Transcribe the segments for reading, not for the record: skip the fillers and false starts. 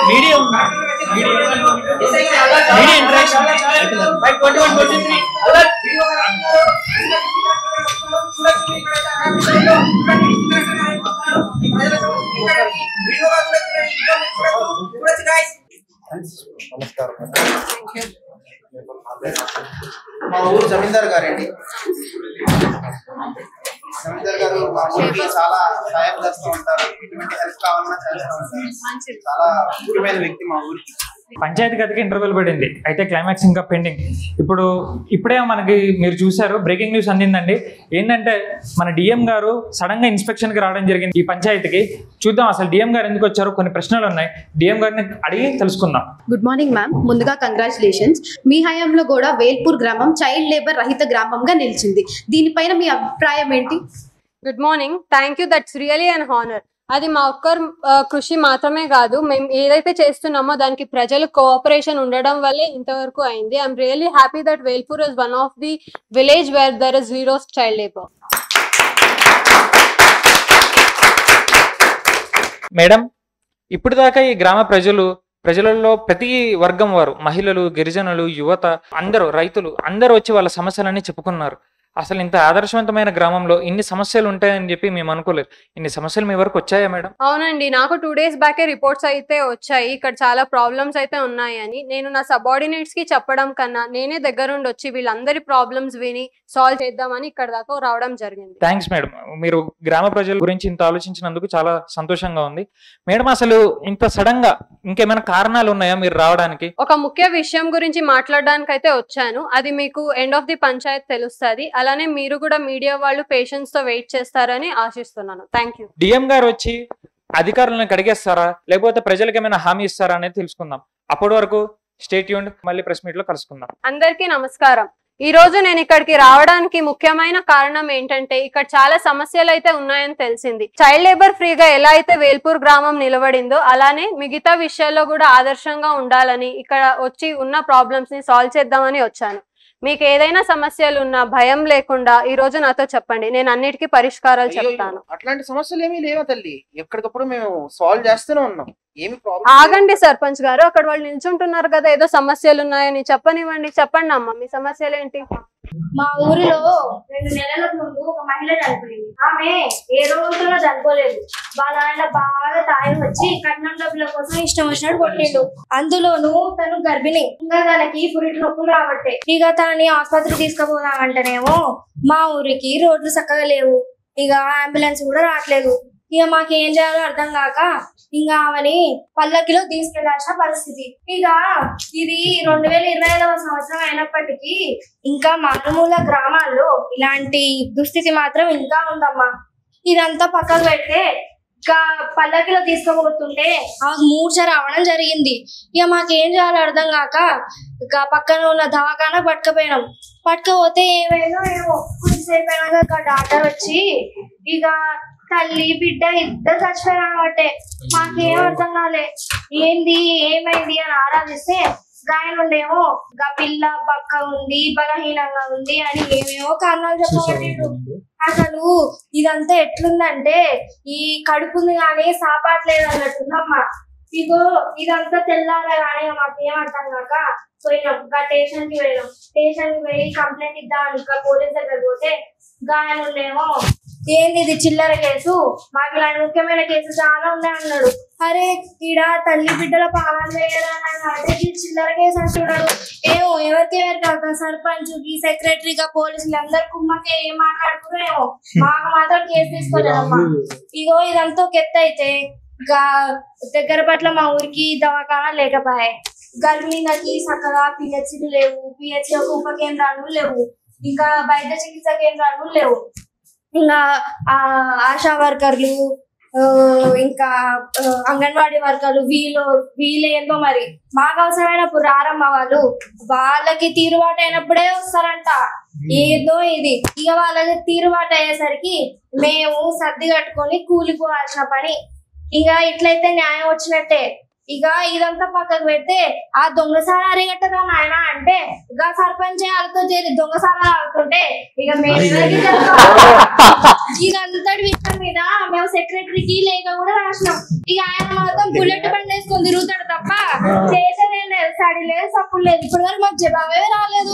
Medium interaction by 21-23 నమస్కారం. మా ఊరు జమీందార్ గారండి. జమీందార్ గారు మా ఊరికి చాలా సహాయం చేస్తూ ఉంటారు. ఎటువంటి హెల్ప్ కావాలన్నా చేస్తూ ఉంటారు. చాలా ముఖ్యమైన వ్యక్తి మా ఊరికి. పంచాయతీ గదికి ఇంటర్వ్యూలు పడింది, అయితే క్లైమాక్స్ ఇంకా పెండింగ్. ఇప్పుడే మనకి మీరు చూసారు, బ్రేకింగ్ న్యూస్ అందిందండి. ఏంటంటే మన డిఎం గారు సడన్ గా ఇన్స్పెక్షన్ కి రావడం జరిగింది ఈ పంచాయతీకి. చూద్దాం అసలు డిఎం గారు ఎందుకు వచ్చారో, కొన్ని ప్రశ్నలు ఉన్నాయి, డిఎం గారిని అడిగి తెలుసుకుందాం. Good morning ma'am. ముందుగా కంగ్రాచులేషన్స్. మీ హయాంలో కూడా వేల్పూర్ గ్రామం చైల్డ్ లేబర్ రహిత గ్రామంగా నిలిచింది. దీనిపైన మీ అభిప్రాయం ఏంటి? Good morning. Thank you. That's really an honour. అది మా ఒక్కరు కృషి మాత్రమే కాదు, మేము ఏదైతే చేస్తున్నామో దానికి ప్రజలు కోఆపరేషన్ ఉండడం వల్లే ఇంతవరకు అయింది. I'm really happy that Velpur is one of the village where there is zero child labour. Madam, ఇప్పుడు దాకా ఈ గ్రామ ప్రజలలో ప్రతి వర్గం వారు, మహిళలు, గిరిజనులు, యువత, అందరూ, రైతులు అందరూ వచ్చి వాళ్ళ సమస్యలన్నీ చెప్పుకున్నారు. అసలు ఇంత ఆదర్శవంతమైన గ్రామంలో ఇన్ని సమస్యలు ఉంటాయని చెప్పి మేము అనుకోలేదు. ఇన్ని సమస్యలు మీ వరకు వచ్చాయా మేడం? అవునండి, నాకు 2 days బ్యాకే రిపోర్ట్స్ అయితే వచ్చాయి, ఇక్కడ చాలా ప్రాబ్లమ్స్ అయితే ఉన్నాయని. నేను నా సబార్డినేట్స్ కి చెప్పడం కన్నా నేనే దగ్గరుండి వచ్చి వీళ్ళందరి ప్రాబ్లమ్స్ విని సాల్వ్ చేద్దామని ఇక్కడ దాకా రావడం జరిగింది. Thanks madam. మీరు గ్రామ ప్రజల గురించి ఇంత ఆలోచించినందుకు చాలా సంతోషంగా ఉంది. మేడం, అసలు ఇంత సడన్ గా ఇంకేమైనా కారణాలు ఉన్నాయా మీరు రావడానికి? ఒక ముఖ్య విషయం గురించి మాట్లాడడానికి అయితే వచ్చాను. అది మీకు ఎండ్ ఆఫ్ ది పంచాయత్ తెలుస్తుంది. అలానే మీరు కూడా మీడియా వాళ్ళు పేషెన్స్ తో వెయిట్ చేస్తారని ఆశిస్తున్నాను. Thank you. డిఎం గారు వచ్చి అధికారులను కడిగేస్తారా, లేకపోతే ప్రజలకు ఏమైనా హామీ ఇస్తారా అనేది తెలుసుకుందాం. అప్పటి వరకు స్టే ట్యూన్డ్. మళ్ళీ ప్రెస్ మీట్ లో కలుసుకుందాం. అందరికీ నమస్కారం. ఈ రోజు నేను ఇక్కడికి రావడానికి ముఖ్యమైన కారణం ఏంటంటే, ఇక్కడ చాలా సమస్యలు అయితే ఉన్నాయని తెలిసింది. చైల్డ్ లేబర్ ఫ్రీగా ఎలా అయితే వేల్పూర్ గ్రామం నిలబడిందో, అలానే మిగతా విషయాల్లో కూడా ఆదర్శంగా ఉండాలని ఇక్కడ వచ్చి ఉన్న ప్రాబ్లమ్స్ ని సాల్వ్ చేద్దామని వచ్చాను. మీకు ఏదైనా సమస్యలు ఉన్నా భయం లేకుండా ఈ రోజు నాతో చెప్పండి, నేను అన్నిటికీ పరిష్కారాలు చెప్తాను. అట్లాంటి సమస్యలు ఏమీ లేవా తల్లి? ఎక్కడికప్పుడు మేము సాల్వ్ చేస్తూనే ఉన్నాం. ఏమి ప్రాబ్లం? ఆగండి సర్పంచ్ గారు, అక్కడ వాళ్ళు నిల్చుంటున్నారు కదా, ఏదో సమస్యలు ఉన్నాయని. చెప్పనివ్వండి, చెప్పండి అమ్మ, మీ సమస్యలు ఏంటి? మా ఊరిలో 2 నెలల ముందు ఒక మహిళ చనిపోయింది. ఆమె ఏ రోజులో చనిపోలేదు. వాళ్ళ ఆయన బాగా తాగి వచ్చి కట్నం డబ్బుల కోసం ఇష్టం వచ్చినట్టు కొట్టిండు. అందులోనూ తను గర్భిణి. ఇంకా తనకి పురిటి నొప్పులు రాబట్టే ఇక తనని ఆసుపత్రికి తీసుకుపోదామంటేనేమో మా ఊరికి రోడ్లు చక్కగా లేవు, ఇక అంబులెన్స్ కూడా రావట్లేదు. ఇక మాకేం చేయాలో అర్థం కాక ఇంకా ఆమెని పల్లకిలో తీసుకెళ్లాల్సిన పరిస్థితి. ఇక ఇది 2025వ సంవత్సరం అయినప్పటికీ ఇంకా మారుమూల గ్రామాల్లో ఇలాంటి దుస్థితి మాత్రం ఇంకా ఉందమ్మా. ఇదంతా పక్కకు పెడితే ఇక పల్లకిలో తీసుకుపోతుంటే ఆమెకు మూర్ఛ రావడం జరిగింది. ఇక మాకేం చేయాలో అర్థం కాక ఇక పక్కన ఉన్న దవాఖానా పట్టుకపోతే ఏమైనా ఏమో కొద్దిసేపు అయినాక డాక్టర్ వచ్చి ఇక తల్లి బిడ్డ ఇద్దరు చచ్చిపోయారు అనబట్టే. మాకేం అర్థం కాలే, ఏంది ఏమైంది అని ఆరాధిస్తే గాయనుండేమో గా పిల్ల పక్క ఉంది, బలహీనంగా ఉంది అని ఏమేమో కారణాలు చెప్పబట్టిండు. అసలు ఇదంతా ఎట్లుందంటే ఈ కడుపుంది కానీ సాపాట్లేదు అన్నట్టుందమ్మా. ఇగో ఇదంతా తెల్లారా కానీ మాకేం అర్థం కాక పోయినాం, స్టేషన్ కి పోయినాం. స్టేషన్ కి పోయి కంప్లైంట్ ఇద్దామని ఇంకా పోలీస్ దగ్గర పోతే గాయనుండేమో ఏంది ఇది చిల్లర కేసు, మాకు ఇలాంటి ముఖ్యమైన కేసు చాలా ఉన్నాయి అన్నాడు. అరే ఈడ తల్లి బిడ్డల పాలన వేయాలన్నాడు, చిల్లర కేసు అంటున్నాడు. ఏమో ఎవరికి కాక సర్పంచ్ కి సెక్రటరీగా పోలీసులు అందరు కుమ్మకే ఏం మాట్లాడుతున్నారేమో, మాకు మాత్రం కేసు తీసుకోలేదమ్మా. ఇగో ఇదంతా ఒక ఎత్తు అయితే దగ్గర పట్ల మా ఊరికి దవాఖానా లేకపోయాయి. గర్భిణీలకి చక్కగా పిహెచ్లు లేవు, పిహెచ్లో ఉప కేంద్రాలు లేవు, ఇంకా వైద్య చికిత్స కేంద్రాలు లేవు. ఇంకా ఆశా వర్కర్లు ఇంకా అంగన్వాడీ వర్కర్లు వీళ్ళేందో మరి మాకు అవసరమైనప్పుడు రారమ్మ వాళ్ళు. వాళ్ళకి తీరుబాటు అయినప్పుడే వస్తారంట. ఏదో ఇది ఇక వాళ్ళకి తీరుబాటు అయ్యేసరికి మేము సర్ది కట్టుకొని కూలిపోవాల్సిన పని. ఇంకా ఇట్లయితే న్యాయం వచ్చినట్టే. ఇక ఇదంతా పక్కకు పెడితే ఆ దొంగసారా అరిగట్టగా నాయన అంటే ఇక సర్పంచ్ వాళ్ళతో చేరి దొంగసారా ఆడుతుంటే ఇక మేము ఇదంతటి విషయం మీద మేము సెక్రటరీకి లేక కూడా రాసినాం. ఇక ఆయన మాత్రం బుల్లెట్ బండి వేసుకొని తిరుగుతాడు తప్ప చేసేదే లేదు, స్టడీ లేదు, సప్పుడు లేదు. ఇప్పటి వరకు మాకు జవాబే రాలేదు.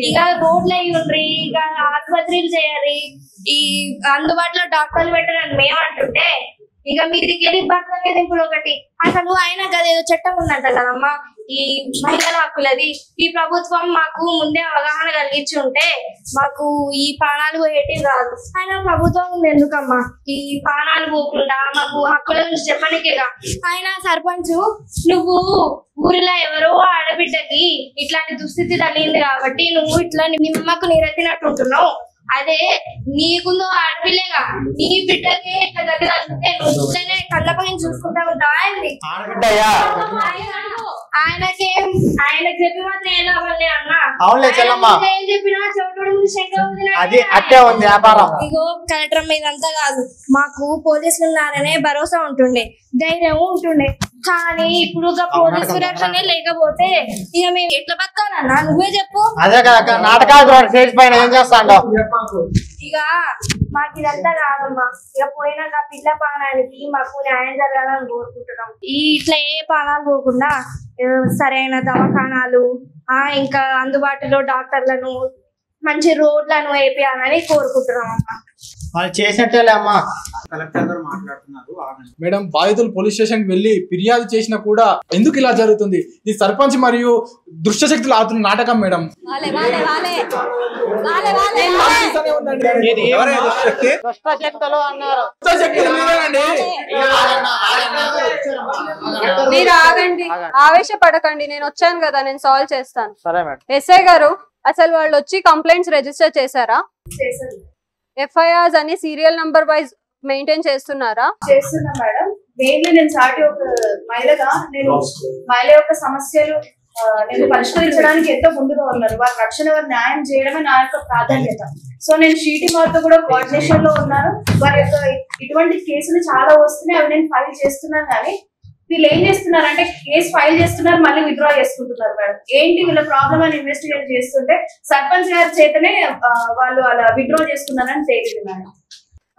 ఇక రోడ్లు అయ్యి ఉండ్రి, ఇక ఆసుపత్రులు చేయాలి, ఈ అందుబాటులో డాక్టర్లు పెట్టారని మేము అంటుంటే ఇక మీదికి వెళ్ళి బట్టల మీద ఇప్పుడు ఒకటి అసలు ఆయన గదేదో చట్టం ఉందంట కదమ్మా ఈ మహిళల హక్కులది. ఈ ప్రభుత్వం మాకు ముందే అవగాహన కలిగించి ఉంటే మాకు ఈ ప్రాణాలు పోయేటి కాదు. ఆయన ప్రభుత్వం ఉంది ఎందుకమ్మా ఈ ప్రాణాలు పోకుండా మాకు హక్కుల గురించి చెప్పనికేగా. ఆయన సర్పంచ్ నువ్వు ఊరిలో ఎవరో ఆడబిడ్డకి ఇట్లాంటి దుస్థితి తగిలింది కాబట్టి నువ్వు ఇట్లా నిమ్మకు నీరెత్తినట్టు ఉంటున్నావు. అదే నీకుందో ఆడపిల్లేగా నీ బిడ్డకి ఇట్లా దగ్గర నువ్వునే కళ్ళపై చూసుకుంటా ఉంటావా? ఆయనకి చెప్పి మాత్రం ఏం లాభంలే అన్నా. ఏం చెప్పినా చోటు అది అట్టే ఉంది వ్యాపారం. ఇగో కలెక్టర్ మీద అంతా కాదు, మాకు పోలీసులు ఉన్నారనే భరోసా ఉంటుండే, ధైర్యం ఉంటుండే. కానీ ఇప్పుడు పోలీసు సురక్షనే లేకపోతే ఇక మేము ఎట్లా బతకాలన్నా నువ్వే చెప్పు. అదే కదా నాటకాలు ఏం చేస్తాండో. ఇక మాకు ఇదంతా కాదమ్మా. ఇక పోయినాక పిల్ల పానానికి మాకు న్యాయం జరగాలని కోరుకుంటున్నాం. ఇట్లా ఏ పానాలు పోకుండా సరైన దవాఖానాలు ఇంకా అందుబాటులో డాక్టర్లను మంచి రోడ్లను వేపియాలని కోరుకుంటున్నాం అమ్మా. వాళ్ళు చేసినట్టే అమ్మా. కలెక్టర్ గారు మాట్లాడుతున్నారు. మేడం బాధితులు పోలీస్ స్టేషన్ కి వెళ్లి ఫిర్యాదు చేసినా కూడా ఎందుకు ఇలా జరుగుతుంది? ఇది సర్పంచ్ మరియు దుష్టశక్తులు ఆడుతున్న నాటకం మేడం. మీరు ఆగండి, ఆవేశపడకండి, నేను వచ్చాను కదా, నేను సాల్వ్ చేస్తాను. సరే మేడం. ఎస్ఐ గారు అసలు వాళ్ళు వచ్చి కంప్లైంట్స్ రిజిస్టర్ చేశారా? ఎఫ్ఐఆర్స్ అని సీరియల్ నంబర్ వైజ్ మెయింటైన్ చేస్తున్నారా? చేస్తున్నా మేడం. మెయిన్లీ నేను సాటి ఒక మహిళగా నేను మహిళ యొక్క సమస్యలు నేను పరిష్కరించడానికి ఎంతో ముందుగా ఉన్నారు. వారి రక్షణ వారి న్యాయం చేయడమే నా యొక్క ప్రాధాన్యత. సో నేను షీటింగ్ వారితో కూడా కోఆర్డినేషన్ లో ఉన్నాను. వారి యొక్క ఇటువంటి కేసులు చాలా వస్తున్నాయి, అవి నేను ఫైల్ చేస్తున్నాను. కానీ వీళ్ళు ఏం చేస్తున్నారు అంటే కేసు ఫైల్ చేస్తున్నారు, మళ్ళీ విత్డ్రా చేసుకుంటున్నారు మేడం. ఏంటి వీళ్ళ ప్రాబ్లమ్ అని ఇన్వెస్టిగేట్ చేస్తుంటే సర్పంచ్ గారి చేతనే వాళ్ళు అలా విత్డ్రా చేసుకున్నారని తేలింది మేడం.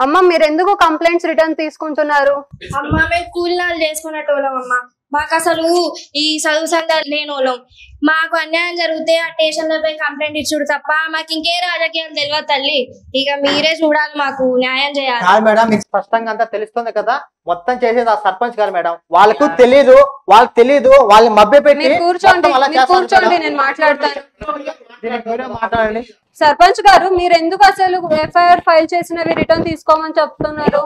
అమ్మ మీరు ఎందుకు కంప్లైంట్స్ రిటర్న్ తీసుకుంటున్నారు? అమ్మ మేము కూలినాలు చేసుకున్నట్టోళ్ళం అమ్మ. మాకు అసలు ఈ చదువు సందాలు లేని వాళ్ళం. మాకు అన్యాయం జరిగితే ఆ స్టేషన్ లో పోయి కంప్లైంట్ ఇచ్చుడు తప్ప మాకు ఇంకే రాజకీయాలు తెలియదు తల్లి. ఇక మీరే చూడాలి, మాకు న్యాయం చేయాలి. మేడం మీకు స్పష్టంగా అంతా తెలుస్తుంది కదా, మొత్తం చేసేది ఆ సర్పంచ్ గారు మేడం. వాళ్ళకు తెలీదు, వాళ్ళని మభ్యపెట్టి కూర్చోండి, నేను మాట్లాడతాను. మాట్లాడండి. సర్పంచ్ గారు మీరు ఎందుకు అసలు ఎఫ్ఐఆర్ ఫైల్ చేసినవి రిటర్న్ తీసుకోమని చెప్తున్నారు?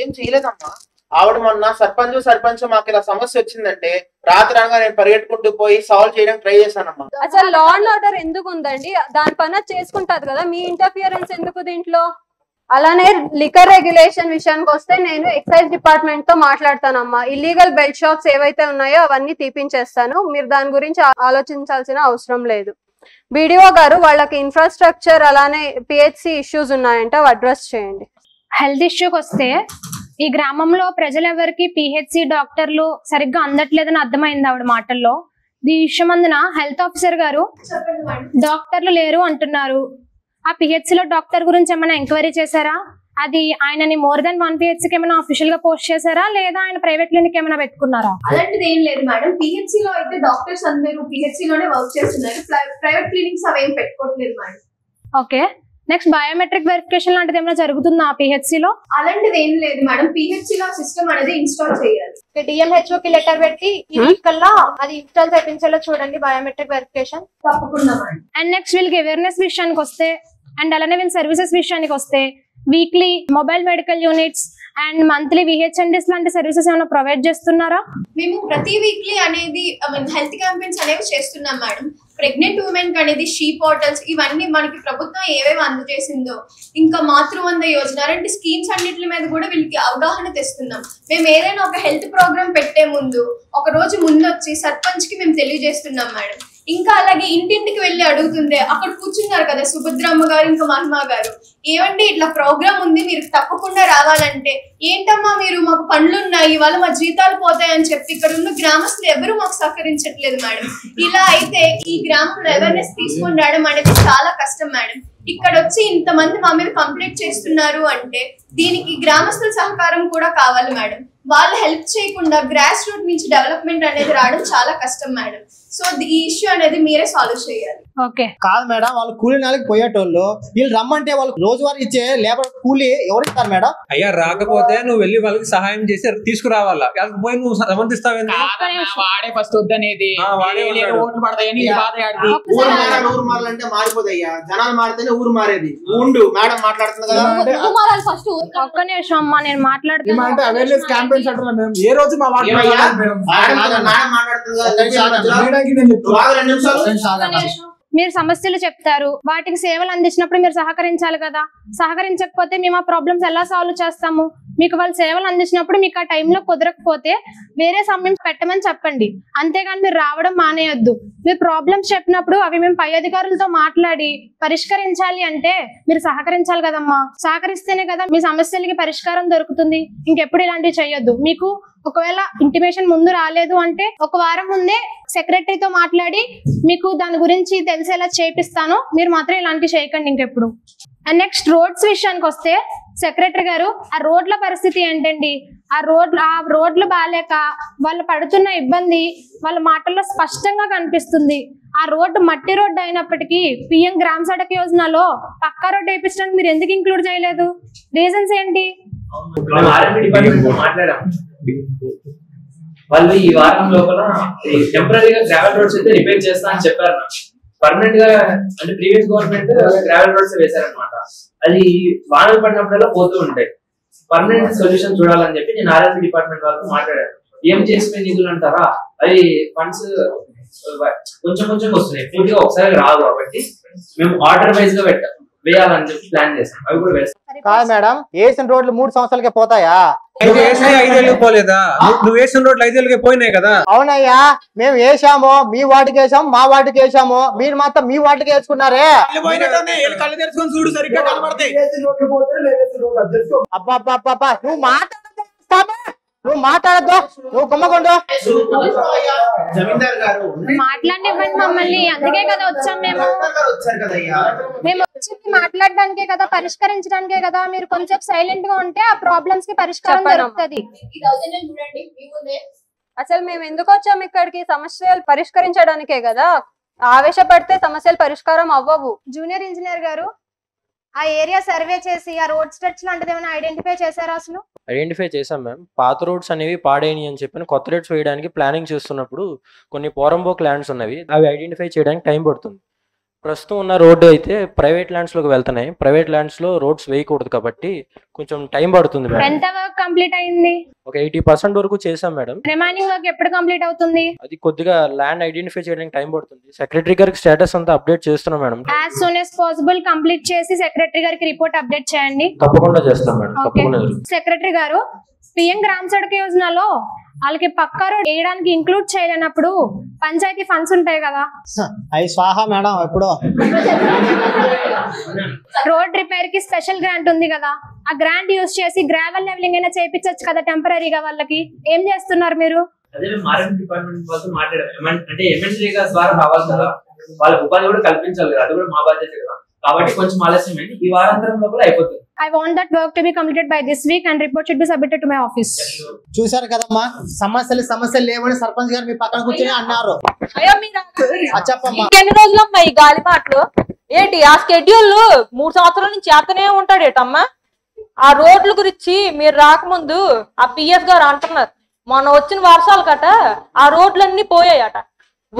ఏం చేయలేదమ్మా. ఆవిడ మొన్న సర్పంచ్ మాకు ఇలా సమస్య వచ్చిందంటే రాత్రి అనగా నేను పరిగెట్టుకుంటూ పోయి సాల్వ్ చేయడానికి ట్రై చేశానమ్మా. అసలు లా అండ్ ఆర్డర్ ఎందుకు ఉందండి? దాని పని చేసుకుంటారు కదా, మీ ఇంటర్ఫియరెన్స్ ఎందుకు దీంట్లో? అలానే లిక్కర్ రెగ్యులేషన్ విషయానికి వస్తే నేను ఎక్సైజ్ డిపార్ట్మెంట్ తో మాట్లాడతానమ్మా. ఇల్లీగల్ బెల్ట్ షాప్స్ ఏవైతే ఉన్నాయో అవన్నీ తీపించేస్తాను. మీరు దాని గురించి ఆలోచించాల్సిన అవసరం లేదు. BDO గారు వాళ్ళకి ఇన్ఫ్రాస్ట్రక్చర్ అలానే PHC ఇష్యూస్ ఉన్నాయంటే అడ్రస్ చేయండి. హెల్త్ ఇష్యూకి వస్తే ఈ గ్రామంలో ప్రజలెవరికి PHC డాక్టర్లు సరిగ్గా అందట్లేదని అర్థమైంది ఆవిడ మాటల్లో. ఈ విషయం అందున హెల్త్ ఆఫీసర్ గారు డాక్టర్లు లేరు అంటున్నారు. ఆ PHC లో డాక్టర్ గురించి ఏమైనా ఎంక్వైరీ చేశారా? అది ఆయనని మోర్ దెన్ 1 PHCకి ఏమైనా అఫీషియల్ గా పోస్ట్ చేశారా, లేదా ఆయన ప్రైవేట్ క్లినిక్ ఏమైనా పెట్టుకున్నారా? అలాంటిది ఏం లేదు మేడం. PHC లో అయితే డాక్టర్స్ అందరూ PHC లోనే వర్క్ చేస్తున్నారు. ప్రైవేట్ క్లినిక్స్ అవేం పెట్టుకోవట్లేదు madam. Okay, next biometric verification లాంటిది ఏమైనా జరుగుతుందా PHC లో? అలాంటిది ఏం లేదు మేడం. PHC లో సిస్టమ్ అనేది ఇన్స్టాల్ చేయాలి. DMHO కి లెటర్ పెట్టి కల్లా అది ఇన్స్టాల్ చేయించాలో చూడండి బయోమెట్రిక్ వెరిఫికేషన్. తప్పకుండా మేడం. అండ్ నెక్స్ట్ వీళ్ళకి అవేర్నెస్ విషయానికి వస్తే అండ్ అలానే వీళ్ళ సర్వీసెస్ విషయానికి వస్తే weekly mobile medical units and monthly VHNDs లాంటి సర్వీసెస్ ఏమైనా ప్రొవైడ్ చేస్తున్నారా? మేము ప్రతి వీక్లీ అనేది హెల్త్ క్యాంపెయిన్స్ అనేవి చేస్తున్నాం మేడం. ప్రెగ్నెంట్ ఉమెన్ కి అనేది షీ పోర్టల్స్ ఇవన్నీ మనకి ప్రభుత్వం ఏవేవి అందజేసిందో, ఇంకా మాతృవంద యోజన అలాంటి స్కీమ్స్ అన్నిటి మీద కూడా వీళ్ళకి అవగాహన తెస్తున్నాం. మేము ఏదైనా ఒక హెల్త్ ప్రోగ్రామ్ పెట్టే ముందు ఒక రోజు ముందు వచ్చి సర్పంచ్ కి మేము తెలియజేస్తున్నాం మేడం. ఇంకా అలాగే ఇంటింటికి వెళ్ళి అడుగుతుంది. అక్కడ కూర్చున్నారు కదా సుభద్రమ్మ గారు ఇంకా మహిమా గారు, ఏమండి ఇట్లా ప్రోగ్రామ్ ఉంది మీరు తప్పకుండా రావాలంటే, ఏంటమ్మా మీరు మాకు పనులు ఉన్నాయి ఇవాళ మా జీతాలు పోతాయని చెప్పి ఇక్కడ ఉన్న గ్రామస్తులు ఎవరు మాకు సహకరించట్లేదు మేడం. ఇలా అయితే ఈ గ్రామంలో అవేర్నెస్ తీసుకొని రావడం అనేది చాలా కష్టం మేడం. ఇక్కడ వచ్చి ఇంతమంది మా మీద కంప్లైంట్ చేస్తున్నారు అంటే దీనికి గ్రామస్తుల సహకారం కూడా కావాలి మేడం. వాళ్ళు హెల్ప్ చేయకుండా గ్రాస్ రూట్ నుంచి డెవలప్మెంట్ అనేది రావడం చాలా కష్టం మేడం. సో ఈ ఇష్యూ అనేది మీరే సాల్వ్ చేయాలి. ఓకే కాదు మేడం, వాళ్ళు కూలీ నాలుగు పోయేటోళ్ళు, వీళ్ళు రమ్మంటే వాళ్ళు రోజువారీ ఇచ్చే లేబర్ కూలీ ఎవరు ఇస్తారు మేడం? అయ్యా రాకపోతే నువ్వు వెళ్ళి వాళ్ళకి సహాయం చేసి తీసుకురావాలా, పోయి నువ్వు సమర్థిస్తావు. వాడే ఫస్ట్ వద్దనేది ఓట్లు పడతాయని ఊరు మారాలంటే మారిపోతాయ్యా, జనాలు మారితేనే ఊరు మారేది. ఉండు మేడం మాట్లాడుతుంది కదా. ఒక్క నిమిషం అమ్మా నేను మాట్లాడుతున్నా. అంటే అవేర్నెస్ క్యాంపెయిన్స్ అంటున్నాం మేము. ఏ రోజు మా వాడు మీరు సమస్యలు చెప్తారు, వాటికి సేవలు అందించినప్పుడు మీరు సహకరించాలి కదా. సహకరించకపోతే మేము ఆ ప్రాబ్లమ్స్ ఎలా సాల్వ్ చేస్తాము? మీకు వాళ్ళు సేవలు అందించినప్పుడు మీకు ఆ టైంలో కుదరకపోతే వేరే సమయం పెట్టమని చెప్పండి, అంతేగాని మీరు రావడం మానేయొద్దు. మీరు ప్రాబ్లమ్స్ చెప్పినప్పుడు అవి మేము పై అధికారులతో మాట్లాడి పరిష్కరించాలి అంటే మీరు సహకరించాలి కదమ్మా. సహకరిస్తేనే కదా మీ సమస్యలకి పరిష్కారం దొరుకుతుంది. ఇంకెప్పుడు ఇలాంటివి చేయొద్దు. మీకు ఒకవేళ ఇంటిమేషన్ ముందు రాలేదు అంటే ఒక వారం ముందే సెక్రటరీతో మాట్లాడి మీకు దాని గురించి తెలిసేలా చేపిస్తాను. మీరు మాత్రం ఇలాంటివి చేయకండి ఇంకెప్పుడు. అండ్ నెక్స్ట్ రోడ్స్ విషయానికి వస్తే సెక్రటరీ గారు, ఆ రోడ్ల పరిస్థితి ఏంటండి? ఆ రోడ్లు బాగాలేక వాళ్ళు పడుతున్న ఇబ్బంది వాళ్ళ మాటల్లో స్పష్టంగా కనిపిస్తుంది. ఆ రోడ్డు మట్టి రోడ్డు అయినప్పటికీ పిఎం గ్రామ సడక్ యోజనలో పక్కా రోడ్డు వేయించడానికి మీరు ఎందుకు ఇంక్లూడ్ చేయలేదు? రీజన్స్ ఏంటి? వాళ్ళు ఈ వారం లోపల టెంపరీగా గ్రావెల్ రోడ్స్ అయితే రిపేర్ చేస్తా అని చెప్పారు. పర్మనెంట్ గా అంటే ప్రీవియస్ గవర్నమెంట్ గ్రావెల్ రోడ్స్ వేశారనమాట. అది వానలు పడినప్పుడల్లా పోతూ ఉంటాయి. పర్మనెంట్ సొల్యూషన్ చూడాలని చెప్పి నేను ఆర్ఎంపీ డిపార్ట్మెంట్ వాళ్ళతో మాట్లాడాను. ఏం చేసిపోయి నిధులు అంటారా, అవి ఫండ్స్ కొంచెం కొంచెం వస్తున్నాయి, పూర్తిగా ఒకసారి రాదు. కాబట్టి మేము ఆర్డర్ వైజ్ గా వేయాలని చెప్పి ప్లాన్ చేస్తాం. అవి కూడా వేస్తాం. కాదు మేడం, వేసిన రోడ్లు 3 సంవత్సరాలకే పోతాయా? 5 ఏళ్ళకి పోలేదా? నువ్వు వేసిన రోడ్లు 5 ఏళ్ళకి పోయినాయి కదా. అవునయ్యా, మేము వేసాము, మీ వాటికి వేసాము, మా వాటికి వేసాము, మీరు మాత్రం మీ వాటికి వేసుకున్నారే. కళ్ళు తెరుచుకొని చూడు సరిగ్గా కనబడతాయి. అబ్బా నువ్వు మాట్లాడద్దు, నువ్వు కుమ్మకుండు. జమీందార్ గారు మాట్లాడివ్వండి మమ్మల్ని. అందుకే కదా వచ్చాం మేము. మేము వచ్చి మాట్లాడడానికే కదా, పరిష్కరించడానికే కదా. మీరు కొంచెం సైలెంట్ గా ఉంటే ఆ ప్రాబ్లమ్స్ కి పరిష్కారం దొరుకుతుంది. అసలు మేము ఎందుకు వచ్చాం ఇక్కడికి? సమస్యలు పరిష్కరించడానికే కదా. ఆవేశపడితే సమస్యలు పరిష్కారం అవ్వవు. జూనియర్ ఇంజనీర్ గారు, ఆ ఏరియా సర్వే చేసి ఆ రోడ్ స్ట్రెచ్ లాంటిది ఏమైనా ఐడెంటిఫై చేశారా? అసలు ఐడెంటిఫై చేసాం మ్యామ్. పాత రోడ్స్ అనేవి పాడైనవి అని చెప్పి కొత్త రోడ్స్ వేయడానికి ప్లానింగ్ చేస్తున్నప్పుడు కొన్ని పోరంబోక్ ల్యాండ్స్ ఉన్నవి, అవి ఐడెంటిఫై చేయడానికి టైం పడుతుంది. ప్రస్తుతం ఉన్న రోడ్డు అయితే ప్రైవేట్ ల్యాండ్స్లోకి వెళ్తున్నాయి. ప్రైవేట్ ల్యాండ్స్లో రోడ్స్ వేయకూడదు కాబట్టి కొంచెం టైం పడుతుంది మేడం. ఎంత వర్క్ కంప్లీట్ అయింది? ఒక 80% వరకు చేసాం మేడం. రిమైనింగ్ వర్క్ ఎప్పుడు కంప్లీట్ అవుతుంది? అది కొద్దిగా ల్యాండ్ ఐడెంటిఫై చేయడానికి టైం పడుతుంది. సెక్రటరీ గారికి స్టేటస్ అంతా అప్డేట్ చేస్తున్నాం madam. As soon as possible complete చేసి సెక్రటరీ గారికి రిపోర్ట్ అప్డేట్ చేయండి. తప్పకుండా చేస్తాం మేడం, తప్పకుండా. సెక్రటరీ గారు, పిఎం గ్రామ సడక్ యోజనలో వాళ్ళకి పక్కా రోడ్ వేయడానికి ఇంక్లూడ్ చేయలేనప్పుడు పంచాయతీ ఫండ్స్ ఉంటాయి కదా, అవి స్వాహా మేడం. ఎప్పుడో రోడ్ రిపేర్ కి స్పెషల్ గ్రాంట్ ఉంది కదా, ఆ గ్రాంట్ యూజ్ చేసి గ్రావెల్ లెవెలింగ్ అయినా చేయించచ్చు కదా టెంపరీగా వాళ్ళకి. ఏం చేస్తున్నారు మీరు? అదే మేము ఆర్ఎంపీ డిపార్ట్మెంట్ వాళ్ళతో మాట్లాడాము. అంటే ఎమ్మెల్యే ద్వారా రావాలి కదా, వాళ్ళకి ఉపాధి కూడా కల్పించాలి కదా, అది కూడా మా బాధ్యత కదా. కాబట్టి కొంచెం ఆలస్యమైంది. ఈ వారాంతరం లోపల అయిపోతుంది. I want that work to be completed by this week and report should be submitted to my office. చూసారు కదమ్మా, సమస్యలు లేవని సర్పంచ్ గారు మీ పక్కన కూర్చొని అన్నారు. చెప్పమ్మా, ఎన్ని రోజులమ్మా ఈ గాలి మాటలు ఏంటి? ఆ స్కెడ్యూల్ 3 సంవత్సరాల నుంచి చేతనే ఉంటాడు ఏటమ్మా. ఆ రోడ్ల గురించి మీరు రాకముందు ఆ పిఎస్ గారు అంటున్నారు, మొన్న వచ్చిన వర్షాలు కట ఆ రోడ్లన్నీ పోయాయట.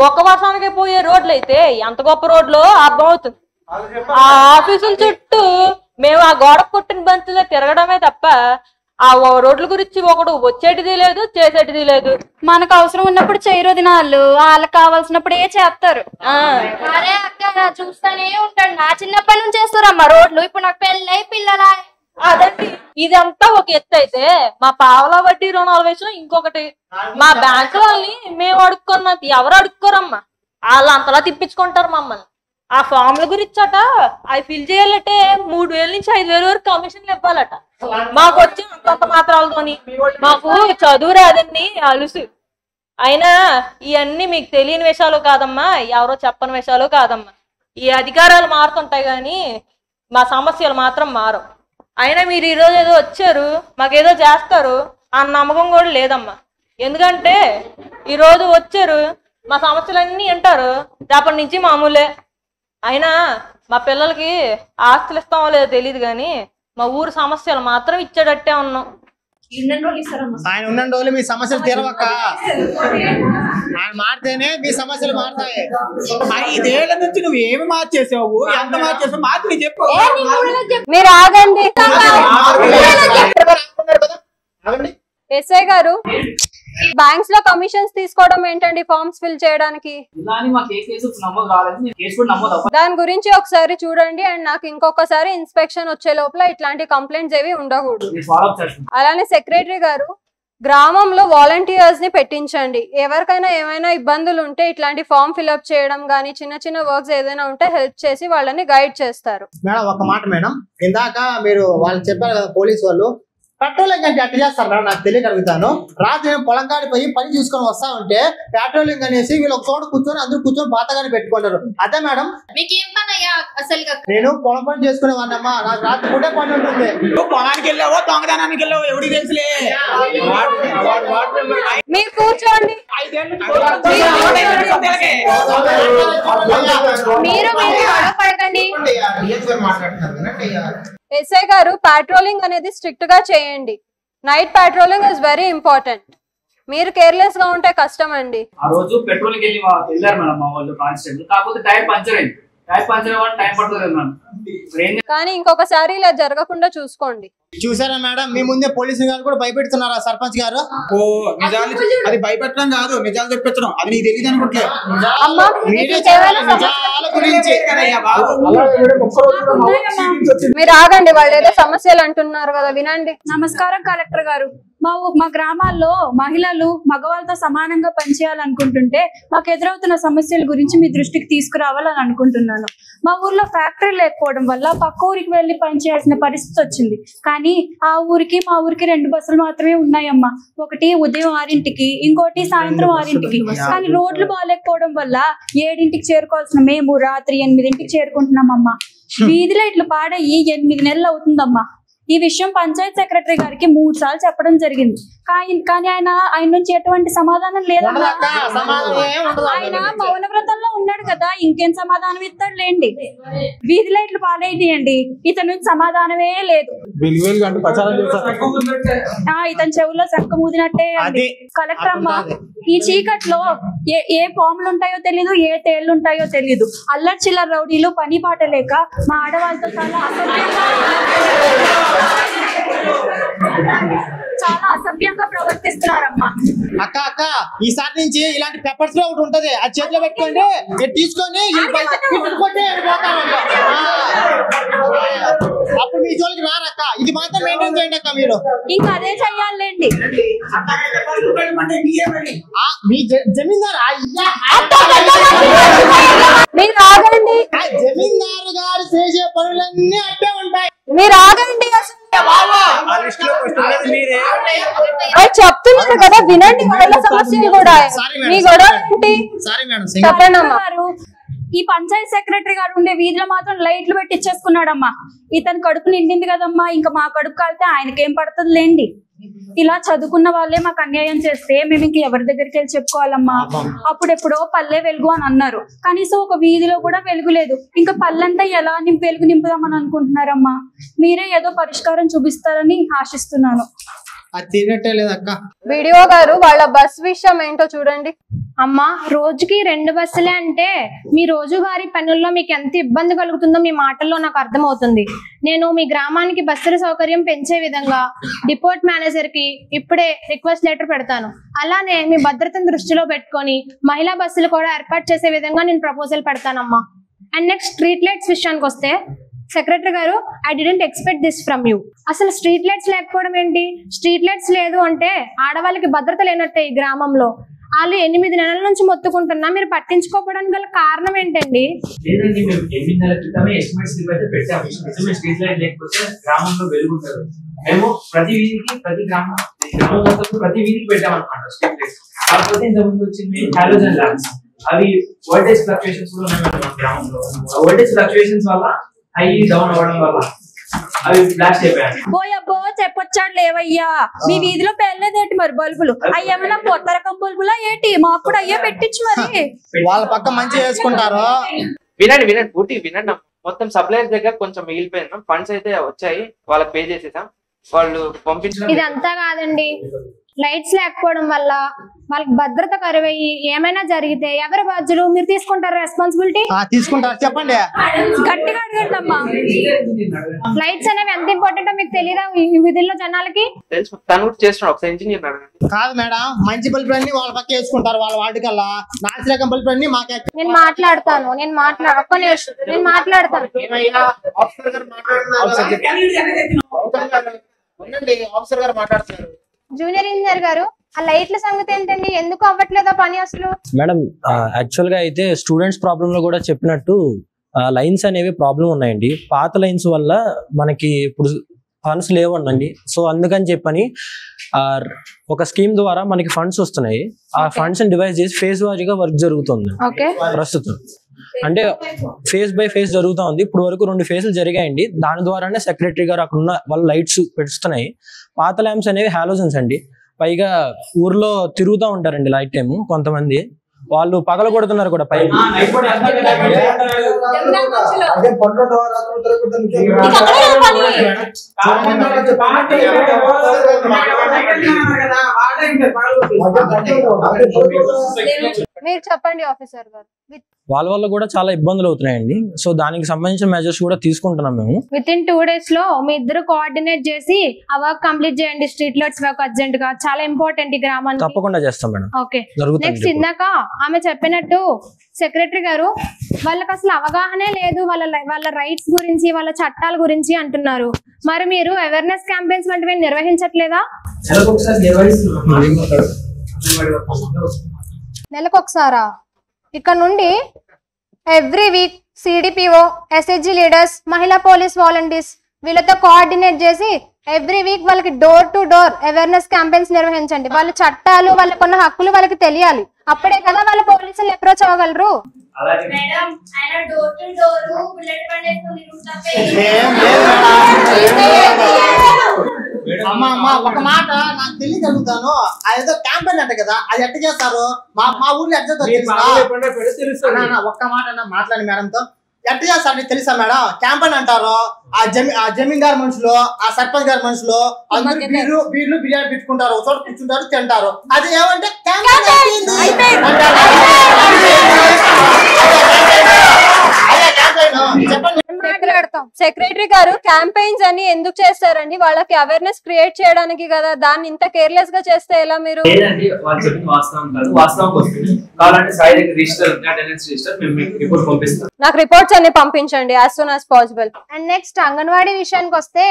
ఒక వర్షానికే పోయే రోడ్లు అయితే ఎంత గొప్ప రోడ్లో అర్థమవుతుంది. ఆ ఆఫీసుల చుట్టూ మేము ఆ గోడ కొట్టిన బంతిలో తిరగడమే తప్ప ఆ రోడ్ల గురించి ఒకడు వచ్చేటిది లేదు, చేసేటిది లేదు. మనకు అవసరం ఉన్నప్పుడు చేయరు దినాలు, వాళ్ళకి కావాల్సినప్పుడు ఏ చేస్తారు. అరే అక్క చూస్తానే ఉంటాడు, నా చిన్నప్పటి నుంచి చేస్తారమ్మా రోడ్లు. ఇప్పుడు నాకు పెళ్ళై పిల్లల అదండి. ఇదంతా ఒక ఎత్తు అయితే మా పావలా వడ్డీ రుణాల విషయం ఇంకొకటి. మా బ్యాంకు వాళ్ళని మేము అడుక్కున్నాం, ఎవరు అడుక్కోరమ్మా. వాళ్ళు అంతలా తిప్పించుకుంటారు మమ్మల్ని. ఆ ఫామ్ల గురించట అవి ఫిల్ చేయాలంటే 3,000 నుంచి 5,000 వరకు కమిషన్లు ఇవ్వాలట. మాకు వచ్చి అంత మాత్రాలతోని మాకు చదువు రాదండి అలుసు. అయినా ఇవన్నీ మీకు తెలియని విషయాలు కాదమ్మా, ఎవరో చెప్పని విషయాలు కాదమ్మా. ఈ అధికారాలు మారుతుంటాయి కానీ మా సమస్యలు మాత్రం మారవు. అయినా మీరు ఈరోజు ఏదో వచ్చారు మాకేదో చేస్తారు అన్న నమ్మకం కూడా లేదమ్మా. ఎందుకంటే ఈరోజు వచ్చారు మా సమస్యలన్నీ వింటారు, రేపటి నుంచి మామూలే. అయినా మా పిల్లలకి ఆస్తులు ఇస్తామో లేదో తెలియదు కానీ మా ఊరు సమస్యలు మాత్రం ఇచ్చేటట్టే ఉన్నాం. ఆయన ఉన్న రోజులు మీ సమస్యలు తీరవక్క, ఆయన మారితేనే మీ సమస్యలు మారుతాయి. 5 ఏళ్ల నుంచి నువ్వు ఏమి మార్చేసావు, ఎంత మార్చేసావు మార్చి చెప్పు. మీరు ఆగండి. ఎస్ఐ గారు, బ్యాంక్స్ లో కమిషన్స్ తీసుకోవడం ఏంటండి ఫార్మ్స్ ఫిల్ చేయడానికి? దాని గురించి ఒకసారి చూడండి అండ్ నాకు ఇంకొకసారి ఇన్స్పెక్షన్ వచ్చే లోపల ఇట్లాంటి కంప్లైంట్స్ ఏవి ఉండకూడదు. అలానే సెక్రటరీ గారు, గ్రామంలో వాలంటీర్స్ ని పెట్టించండి. ఎవరికైనా ఏమైనా ఇబ్బందులు ఉంటే ఇట్లాంటి ఫామ్ ఫిల్అప్ చేయడం కానీ చిన్న చిన్న వర్క్స్ ఏదైనా ఉంటే హెల్ప్ చేసి వాళ్ళని గైడ్ చేస్తారు. మేడం ఒక మాట మేడం, ఇందాక మీరు వాళ్ళు చెప్పారు కదా పోలీసు వాళ్ళు, పెట్రోలింగ్ అంటే ఎట్లా చేస్తారు మేడం నాకు తెలియక అడుగుతాను. రాత్రి నేను పొలం కాడి పోయి పని చూసుకొని వస్తా ఉంటే పెట్రోలింగ్ అనేసి వీళ్ళు ఒక చోట కూర్చొని అందరూ కూర్చొని బాతగానే పెట్టుకుంటారు. అదే మేడం మీకేం పని అయ్యా అసలు? నేను పొలం పని చేసుకునే వాడినమ్మా, నాకు రాత్రి పూటే పని ఉంటుంది. పొలానికి వెళ్ళావో దొంగదానానికి వెళ్ళావో ఎవరికి తెలుసులే. మీరు కూర్చోండి. మీరు పడకండి. ఎస్ఐ గారు, పాట్రోలింగ్ అనేది స్ట్రిక్ట్ గా చేయండి. Night patrolling is very important. మీరు కేర్లెస్ గా ఉంటే కష్టం అండి. ఆ రోజు పెట్రోలింగ్ వెళ్ళారు మేడం మా వాళ్ళు కానిస్టేబుల్, కాకపోతే టైర్ పంచర్ అయింది. టైర్ పంచర్ అవ్వాలి టైం పడుతుంది మేడం. కానీ ఇంకొకసారి ఇలా జరగకుండా చూసుకోండి. చూసారా మేడం, మీ ముందే పోలీసు గారు కూడా భయపెడుతున్నారా సర్పంచ్ గారు? ఓ నిజాలు, అది భయపెట్టడం కాదు నిజాలు చెప్పించడం, అది నీకు తెలియదు అనుకుంటే. మీరు ఆగండి, వాళ్ళు ఏదో సమస్యలు అంటున్నారు కదా, వినండి. నమస్కారం కలెక్టర్ గారు. మా గ్రామాల్లో మహిళలు మగవాళ్ళతో సమానంగా పనిచేయాలనుకుంటుంటే మాకు ఎదురవుతున్న సమస్యల గురించి మీ దృష్టికి తీసుకురావాలని అనుకుంటున్నాను. మా ఊర్లో ఫ్యాక్టరీ లేకపోవడం వల్ల పక్క ఊరికి వెళ్ళి పనిచేయాల్సిన పరిస్థితి వచ్చింది. కానీ ఆ ఊరికి మా ఊరికి 2 బస్సులు మాత్రమే ఉన్నాయమ్మా. ఒకటి ఉదయం 6ంటికి, ఇంకోటి సాయంత్రం 6ంటికి. కానీ రోడ్లు బాగాలేకపోవడం వల్ల 7ంటికి చేరుకోవాల్సిన మేము రాత్రి 8ంటికి చేరుకుంటున్నామమ్మా. వీధి లైట్లు పాడయ్యి 8 నెలలు అవుతుందమ్మా. ఈ విషయం పంచాయత్ సెక్రటరీ గారికి 3 సార్లు చెప్పడం జరిగింది. కానీ ఆయన నుంచి ఎటువంటి సమాధానం లేదమ్మా. ఆయన మౌన వ్రతంలో ఉన్నాడు కదా, ఇంకేం సమాధానం ఇస్తాడు లేండి. వీధి లైట్లు పాడైనాయండి, ఇతని నుంచి సమాధానమే లేదు. ఇతని చెవుల్లో శంఖ మూదినట్టే. కలెక్టర్ అమ్మ, ఈ చీకట్లో ఏ పాములు ఉంటాయో తెలీదు, ఏ తేళ్లు ఉంటాయో తెలీదు. అల్లరి చిల్లర రౌడీలు పని పాట లేక మా ఆడవాళ్ళతో చాలా అసభ్యంగా ప్రవర్తిస్తున్నారమ్మా. అక్క ఈసారి నుంచి ఇలాంటి పెప్పర్స్ లో ఒకటి ఉంటది, అది చేతిలో పెట్టుకోండి, తీసుకొని అప్పుడు మీ జోలికి రారక్క. ఇది మాత్రం మెయింటైన్ చేయండి అక్క. మీరు ఇంకా అదే చెయ్యాలండి. మీ జమీందారు జమీందారు గారు చేసే పనులన్నీ అట్టే ఉంటాయి. మీరు ఆగండి. చెప్తున్నారు కదా, వినండి వాళ్ళ సమస్యలు కూడా. మీ గొడవ ఏంటి చెప్పండి అమ్మా. ఈ పంచాయత్ సెక్రటరీ గారు ఉండే వీధిలో మాత్రం లైట్లు పెట్టి ఇచ్చేసుకున్నాడమ్మా. ఇతను కడుపు నిండింది కదమ్మా, ఇంకా మా కడుపు కాలితే ఆయనకేం పడుతుంది లేండి. ఇలా చదువుకున్న వాళ్ళే మాకు అన్యాయం చేస్తే మేము ఇంక ఎవరి దగ్గరికి వెళ్ళి చెప్పుకోవాలమ్మా. అప్పుడెప్పుడో పల్లె వెలుగు అని అన్నారు, కనీసం ఒక వీధిలో కూడా వెలుగు లేదు. ఇంకా పల్లెంతా ఎలా వెలుగు నింపుదామని అనుకుంటున్నారమ్మా. మీరే ఏదో పరిష్కారం చూపిస్తారని ఆశిస్తున్నాను. అది తినట్టే లేదక్క. వీడియో గారు, వాళ్ళ బస్ విషయం ఏంటో చూడండి. అమ్మా, రోజుకి 2 బస్సులే అంటే మీ రోజువారీ పనుల్లో మీకు ఎంత ఇబ్బంది కలుగుతుందో మీ మాటల్లో నాకు అర్థమవుతుంది. నేను మీ గ్రామానికి బస్సుల సౌకర్యం పెంచే విధంగా డిపోర్ట్ మేనేజర్ కి ఇప్పుడే రిక్వెస్ట్ లెటర్ పెడతాను. అలానే మీ భద్రతను దృష్టిలో పెట్టుకొని మహిళా బస్సులు కూడా ఏర్పాటు చేసే విధంగా నేను ప్రపోజల్ పెడతానమ్మా. అండ్ నెక్స్ట్ స్ట్రీట్ లైట్స్ విషయానికి వస్తే, సెక్రటరీ గారు, I didn't expect this from you. అసలు స్ట్రీట్ లైట్స్ లేకపోవడం ఏంటి? స్ట్రీట్ లైట్స్ లేదు అంటే ఆడవాళ్ళకి భద్రత లేనట్టే ఈ గ్రామంలో. వాళ్ళు 8 నెలల నుంచి మొత్తుకుంటున్నా మీరు పట్టించుకోవడానికి గల కారణం ఏంటండి? లేదండి, మేము 8 నెలల క్రితమే ఎస్టిమేట్ స్లిప్ అయితే పెట్టాము. నిజమే, స్ట్రీట్ లైట్ లేకపోతే గ్రామంలో వెలుగుంటారు. మేము ప్రతి వీధికి గ్రామం మొత్తం ప్రతి వీధికి పెట్టామన్నమాట స్ట్రీట్ లైట్స్. కాకపోతే ఇంతకుముందు వచ్చింది హాలోజన్ ల్యాంప్స్. అవి వోల్టేజ్ ఫ్లక్చుయేషన్స్ కూడా ఉన్నాయి మన గ్రామంలో. వోల్టేజ్ ఫ్లక్చుయేషన్స్ వల్ల హై డౌన్ అవ్వడం వల్ల అవి బ్లాస్ట్ అయిపోయాయి. బోయబ్బో చెప్పొచ్చాడు లేవయ్యా, మీ వీధిలో పేర్లేదేంటి మరి బల్బులు? అయ్యేమన్నా కొత్త రకం బల్బులా ఏంటి? మాకు కూడా అయ్యే పెట్టించు మరి. వాళ్ళ పక్క మంచిగా వేసుకుంటారు. వినండి పూర్తి వినండి. మొత్తం సప్లైర్ దగ్గర కొంచెం మిగిలిపోయింది. ఫండ్స్ అయితే వచ్చాయి, వాళ్ళకి పే చేసేసాం. వాళ్ళు పంపించిన ఇదంతా కాదండి, లైట్స్ లేకపోవడం వల్ల వాళ్ళకి భద్రత కరువయ్యి ఏమైనా జరిగితే ఎవరి బాధ్యులు? మీరు తీసుకుంటారు రెస్పాన్సిబిలిటీ? తీసుకుంటారు, చెప్పండి. గట్టిగా అడగండి అమ్మా. లైట్స్ అనేవి ఎంత ఇంపార్టెంట్ మీకు తెలియదా ఈ విధుల్లో జనాలకి? తెలుసు, తను కూడా చేస్తున్నాడు. ఒకసారి ఇంజనీర్ అడగండి. కాదు మేడం, మంచి బల్బులు అన్ని వాళ్ళ పక్క వేసుకుంటారు వాళ్ళ వాటికల్లా. నాసి రకం బల్బులు అన్ని మాకే. నేను మాట్లాడతాను. ఒక్క నిమిషం నేను మాట్లాడతాను. ఆఫీసర్ గారు మాట్లాడుతున్నారు. జూనియర్ ఇంజనీర్ గారు, ఆ లైట్ల సంగతి ఏంటండి? ఎందుకు అవ్వట్లేదా పని అసలు? మేడం, యాక్చువల్ గా అయితే స్టూడెంట్స్ ప్రాబ్లమ్ లో కూడా చెప్పినట్టు లైన్స్ అనేవి ప్రాబ్లం ఉన్నాయండి. పాత లైన్స్ వల్ల మనకి ఇప్పుడు ఫండ్స్ లేవండి. సో అందుకని చెప్పని ఒక స్కీమ్ ద్వారా మనకి ఫండ్స్ వస్తున్నాయి. ఆ ఫండ్స్ ని డివైడ్ చేసి ఫేజ్ వారీగా వర్క్ జరుగుతుంది ప్రస్తుతం. అంటే ఫేజ్ బై ఫేజ్ జరుగుతూ ఉంది. ఇప్పుడు వరకు 2 ఫేజ్లు జరిగాయండి. దాని ద్వారానే సెక్రటరీ గారు అక్కడ ఉన్న వాళ్ళ లైట్స్ పెడుతున్నాయి. పాత ల్యాంప్స్ అనేవి హాలోజన్స్ అండి. పైగా ఊర్లో తిరుగుతూ ఉంటారండి లైట్ టైం. కొంతమంది వాళ్ళు పగల కొడుతున్నారు కూడా పైకి. మీరు చెప్పండి ఆఫీసర్ గారు. వాళ్ళ వల్ల కూడా చాలా ఇబ్బందులు అవుతున్నాయండి. సో దానికి సంబంధించిన మెజర్స్ కూడా తీసుకుంటున్నాం మేము. విత్ ఇన్ 2 days లో మీ ఇద్దరు కోఆర్డినేట్ చేసి ఆ వర్క్ కంప్లీట్ చేయండి. స్ట్రీట్ లైట్స్ వర్క్ అర్జెంట్ గా, చాలా ఇంపార్టెంట్ ఈ గ్రామానికి. తప్పకుండా చేస్తాం మేడం. ఓకే, నెక్స్ట్ ఇందాక ఆమె చెప్పినట్టు సెక్రటరీ గారు వాళ్ళకి అసలు అవగాహనే లేదు వాళ్ళ రైట్స్ గురించి, వాళ్ళ చట్టాల గురించి అంటున్నారు. మరి మీరు అవేర్నెస్ క్యాంపెయిన్స్ వంటివి నిర్వహించట్లేదా? నెలకొకసారా? ఇక్కడ నుండి every week CDPO, SHG leaders, మహిళా పోలీస్ వాలంటీర్స్ వీళ్ళతో కోఆర్డినేట్ చేసి ఎవ్రీ వీక్ వాళ్ళకి door to door awareness campaigns నిర్వహించండి. వాళ్ళ చట్టాలు, వాళ్ళకున్న హక్కులు వాళ్ళకి తెలియాలి. అప్పుడే కదా వాళ్ళ పోలీసులు అప్రోచ్ అవ్వగలరు. ఒక మాట నాకు తెలియగలుగుతాను. అదేదో క్యాంపెయిన్ అంటే కదా, అది ఎట్ట చేస్తారు? మా ఊర్లో ఎట్ట ఒక్క మాట మాట్లాడి మేడంతో ఎట్ట చేస్తారు తెలుసా మేడం? క్యాంపెయిన్ అంటారు. ఆ జమీందార్ మనుషులు, ఆ సర్పంచ్ గారి మనుషులు అందరూ బీర్లు బిర్యానీ పెట్టుకుంటారు, ఒక చోట కూర్చుంటారు, తింటారు. అది ఏమంటే మాట్లాడతాం. సెక్రటరీ గారు క్యాంపెయిన్స్ అని ఎందుకు చేస్తారండి? వాళ్ళకి అవేర్నెస్ క్రియేట్ చేయడానికి కదా. దాన్ని ఇంత కేర్లెస్ గా చేస్తే ఎలా మీరు? లేదండి, వాళ్ళు చెప్పింది వాస్తవం కాదు. వాస్తవం వస్తుంది కావాలంటే సాయి దగ్గర రిజిస్టర్, అటెండెన్స్ రిజిస్టర్ మేము రిపోర్ట్ పంపిస్తాం. నాకు రిపోర్ట్స్ అన్ని పంపించండి as soon as possible. And next anganwadi విషయానికి వస్తే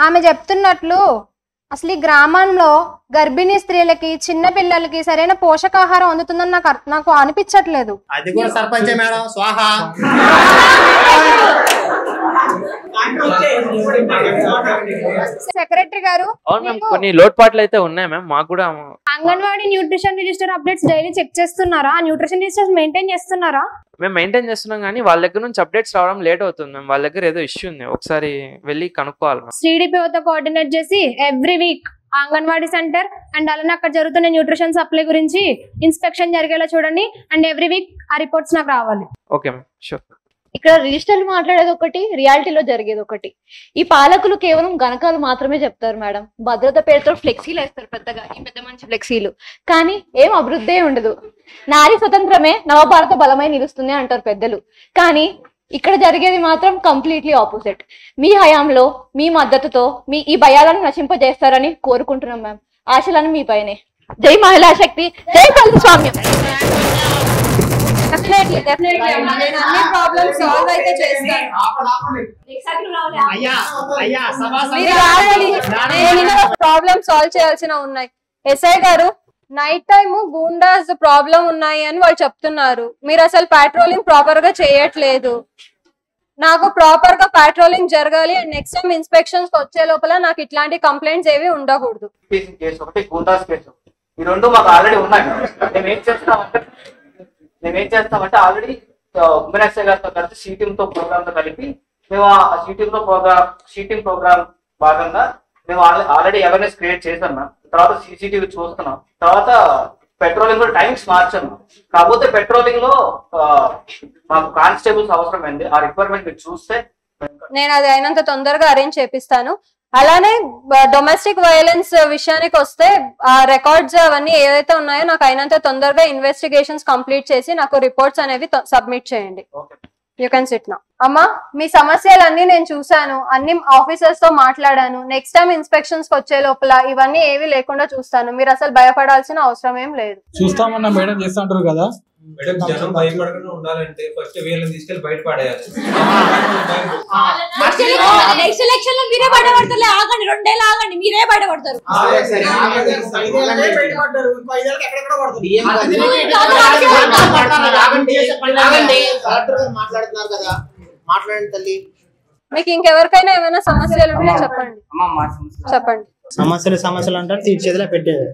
ఆమె చెప్తున్నట్లు అసలు ఈ గ్రామంలో గర్భిణీ స్త్రీలకి, చిన్న పిల్లలకి సరైన పోషకాహారం అందుతుందని నాకు అనిపించట్లేదు. అది కూడా సర్పంచే మేడం. స్వాహా. సెక్రటరీ గారు, కొన్ని లోటుపాట్లు అయితే ఉన్నాయి మ్యామ్. మాకు కూడా anganwadi nutrition register updates daily check చేస్తున్నారా? న్యూట్రిషన్ రిజిస్టర్స్ మెయింటైన్ చేస్తున్నారా? మేము మెయింటైన్ చేస్తున్నాం, కానీ వాళ్ళ దగ్గర నుంచి అప్డేట్స్ రావడం లేట్ అవుతుంది మ్యామ్. వాళ్ళ దగ్గర ఏదో ఇష్యూ ఉంది, ఒకసారి వెళ్ళి కనుక్కోవాలి మ్యామ్. సిడిపిఓతో కోఆర్డినేట్ చేసి every week anganwadi centre and అలానే అక్కడ జరుగుతున్న న్యూట్రిషన్ సప్లై గురించి ఇన్స్పెక్షన్ జరిగేలా చూడండి. అండ్ ఎవ్రీ వీక్ ఆ రిపోర్ట్స్ నాకు రావాలి. Okay ma'am, sure. ఇక్కడ రిజిస్టర్లు మాట్లాడేది ఒకటి, రియాలిటీలో జరిగేది ఒకటి. ఈ పాలకులు కేవలం గణకాలు మాత్రమే చెప్తారు మేడం. భద్రత పేరుతో ఫ్లెక్సీలు వేస్తారు, పెద్దగా ఈ పెద్ద మంచి ఫ్లెక్సీలు, కానీ ఏం అభివృద్ధి ఉండదు. నారీ స్వతంత్రమే నవభారత బలమై నిలుస్తుంది అంటారు పెద్దలు, కానీ ఇక్కడ జరిగేది మాత్రం కంప్లీట్లీ ఆపోజిట్. మీ హయాంలో మీ మద్దతుతో మీ ఈ భయాలను నశింపజేస్తారని కోరుకుంటున్నాం మ్యామ్. ఆశలను మీ పైనే. జై మహిళా శక్తి, జై ప్రజాస్వామ్యం. ప్రాబ్లమ్ సాల్వ్ చేయాల్సిన ఉన్నాయి. ఎస్ఐ గారు, నైట్ టైమ్ గూండాస్ ప్రాబ్లం ఉన్నాయి అని వాళ్ళు చెప్తున్నారు. మీరు అసలు పెట్రోలింగ్ ప్రాపర్ గా చేయట్లేదు. నాకు ప్రాపర్ గా పెట్రోలింగ్ జరగాలి అండ్ నెక్స్ట్ టైం ఇన్స్పెక్షన్స్ వచ్చే లోపల నాకు ఇట్లాంటి కంప్లైంట్స్ ఏవి ఉండకూడదు. కేసు ఒకటి గూండాస్ కేసు, ఈ రెండు మాకు ఆల్రెడీ ఉన్నాయి. మేమేం చేస్తామంటే ఆల్రెడీ ఉమెన్ ఎస్ఐ గారితో కలిసి షీటింగ్ తో ప్రోగ్రామ్ తో కలిపి మేము ఆ షీటింగ్ ప్రోగ్రామ్ భాగంగా మేము ఆల్రెడీ అవేర్నెస్ క్రియేట్ చేసాం. తర్వాత సీసీటీవీ చూస్తున్నాం. తర్వాత పెట్రోలింగ్ లో టైమ్స్ మార్చాము. కాకపోతే పెట్రోలింగ్ లో మాకు కానిస్టేబుల్స్ అవసరమైంది. ఆ రిక్వైర్మెంట్ మీరు చూస్తే నేను అది అయినంత తొందరగా అరేంజ్ చేపిస్తాను. అలానే డొమెస్టిక్ వైలెన్స్ విషయానికి వస్తే ఆ రికార్డ్స్ అవన్నీ ఏవైతే ఉన్నాయో నాకు అయినంత తొందరగా ఇన్వెస్టిగేషన్స్ కంప్లీట్ చేసి నాకు రిపోర్ట్స్ అనేవి సబ్మిట్ చేయండి. You can SIT now. అమ్మా, మీ సమస్యలన్నీ నేను చూసాను, అన్ని ఆఫీసర్స్ తో మాట్లాడాను. నెక్స్ట్ టైం ఇన్స్పెక్షన్స్ వచ్చే లోపల ఇవన్నీ ఏవి లేకుండా చూస్తాను. మీరు అసలు భయపడాల్సిన అవసరం ఏం లేదు. చూస్తామన్నా మేడం చేస్తా అంటారు కదా. మేడం జనం భయపడకుండా ఉండాలంటే ఫస్ట్ వీళ్ళని తీసుకెళ్లి బయట పడేయాలి. నెక్స్ట్ ఎలక్షన్ లో మీరే బయటపడతారు. ఆగండి, 2 ఏళ్ళు ఆగండి, మీరే బయటపడతారు. మాట్లాడుతున్నారు కదా, మాట్లాడండి తల్లి. మీకు ఇంకెవరికైనా ఏమైనా సమస్యలు ఉంటే చెప్పండి. చెప్పండి. సమస్యలు అంటారు తీర్చేదిలా పెట్టేది.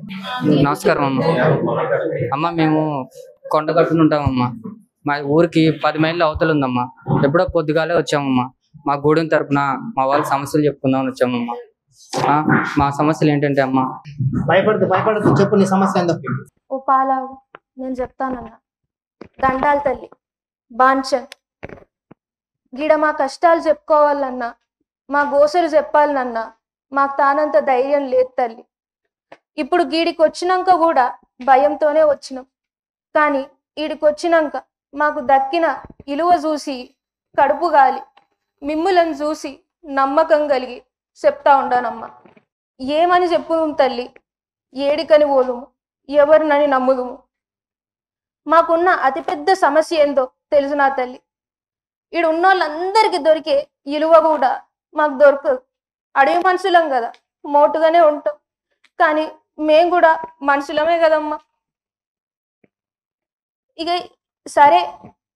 నమస్కారం అమ్మ. మేము కొండగట్టును ఉంటామమ్మా. మా ఊరికి 10 మైళ్ళ అవతల ఉందమ్మా. ఎప్పుడో పొద్దుగాలే వచ్చామమ్మా. మా గూడెం తరపున మా వాళ్ళ సమస్యలు చెప్పుకుందామని వచ్చామమ్మా. మా సమస్యలు ఏంటంటే అమ్మా. భయపడదు చెప్పు నీ సమస్య ఏందో. ఓ పాలావు, నేను చెప్తానన్నా. దండాలు తల్లి, బాంచన్ గీడ మా కష్టాలు చెప్పుకోవాలన్నా, మా గోసలు చెప్పాలన్నా మాకు తానంత ధైర్యం లేదు తల్లి. ఇప్పుడు గీడికి వచ్చినాక కూడా భయంతోనే వచ్చినాం. కానీ ఈడికి వచ్చినాక మాకు దక్కిన ఇలువ చూసి కడుపు గాలి, మిమ్ములను చూసి నమ్మకం కలిగి చెప్తా ఉండానమ్మా. ఏమని చెప్పుదుము తల్లి, ఏడికని పోదుము, ఎవరినని నమ్ముదుము. మాకున్న అతిపెద్ద సమస్య ఏందో తెలుసు నా తల్లి. ఈడు ఉన్న వాళ్ళందరికీ దొరికే ఇలువ కూడా మాకు దొరకదు. అడవి మనుషులం కదా, మోటుగానే ఉంటాం. కానీ మేం కూడా మనుషులమే కదమ్మా. ఇక సరే,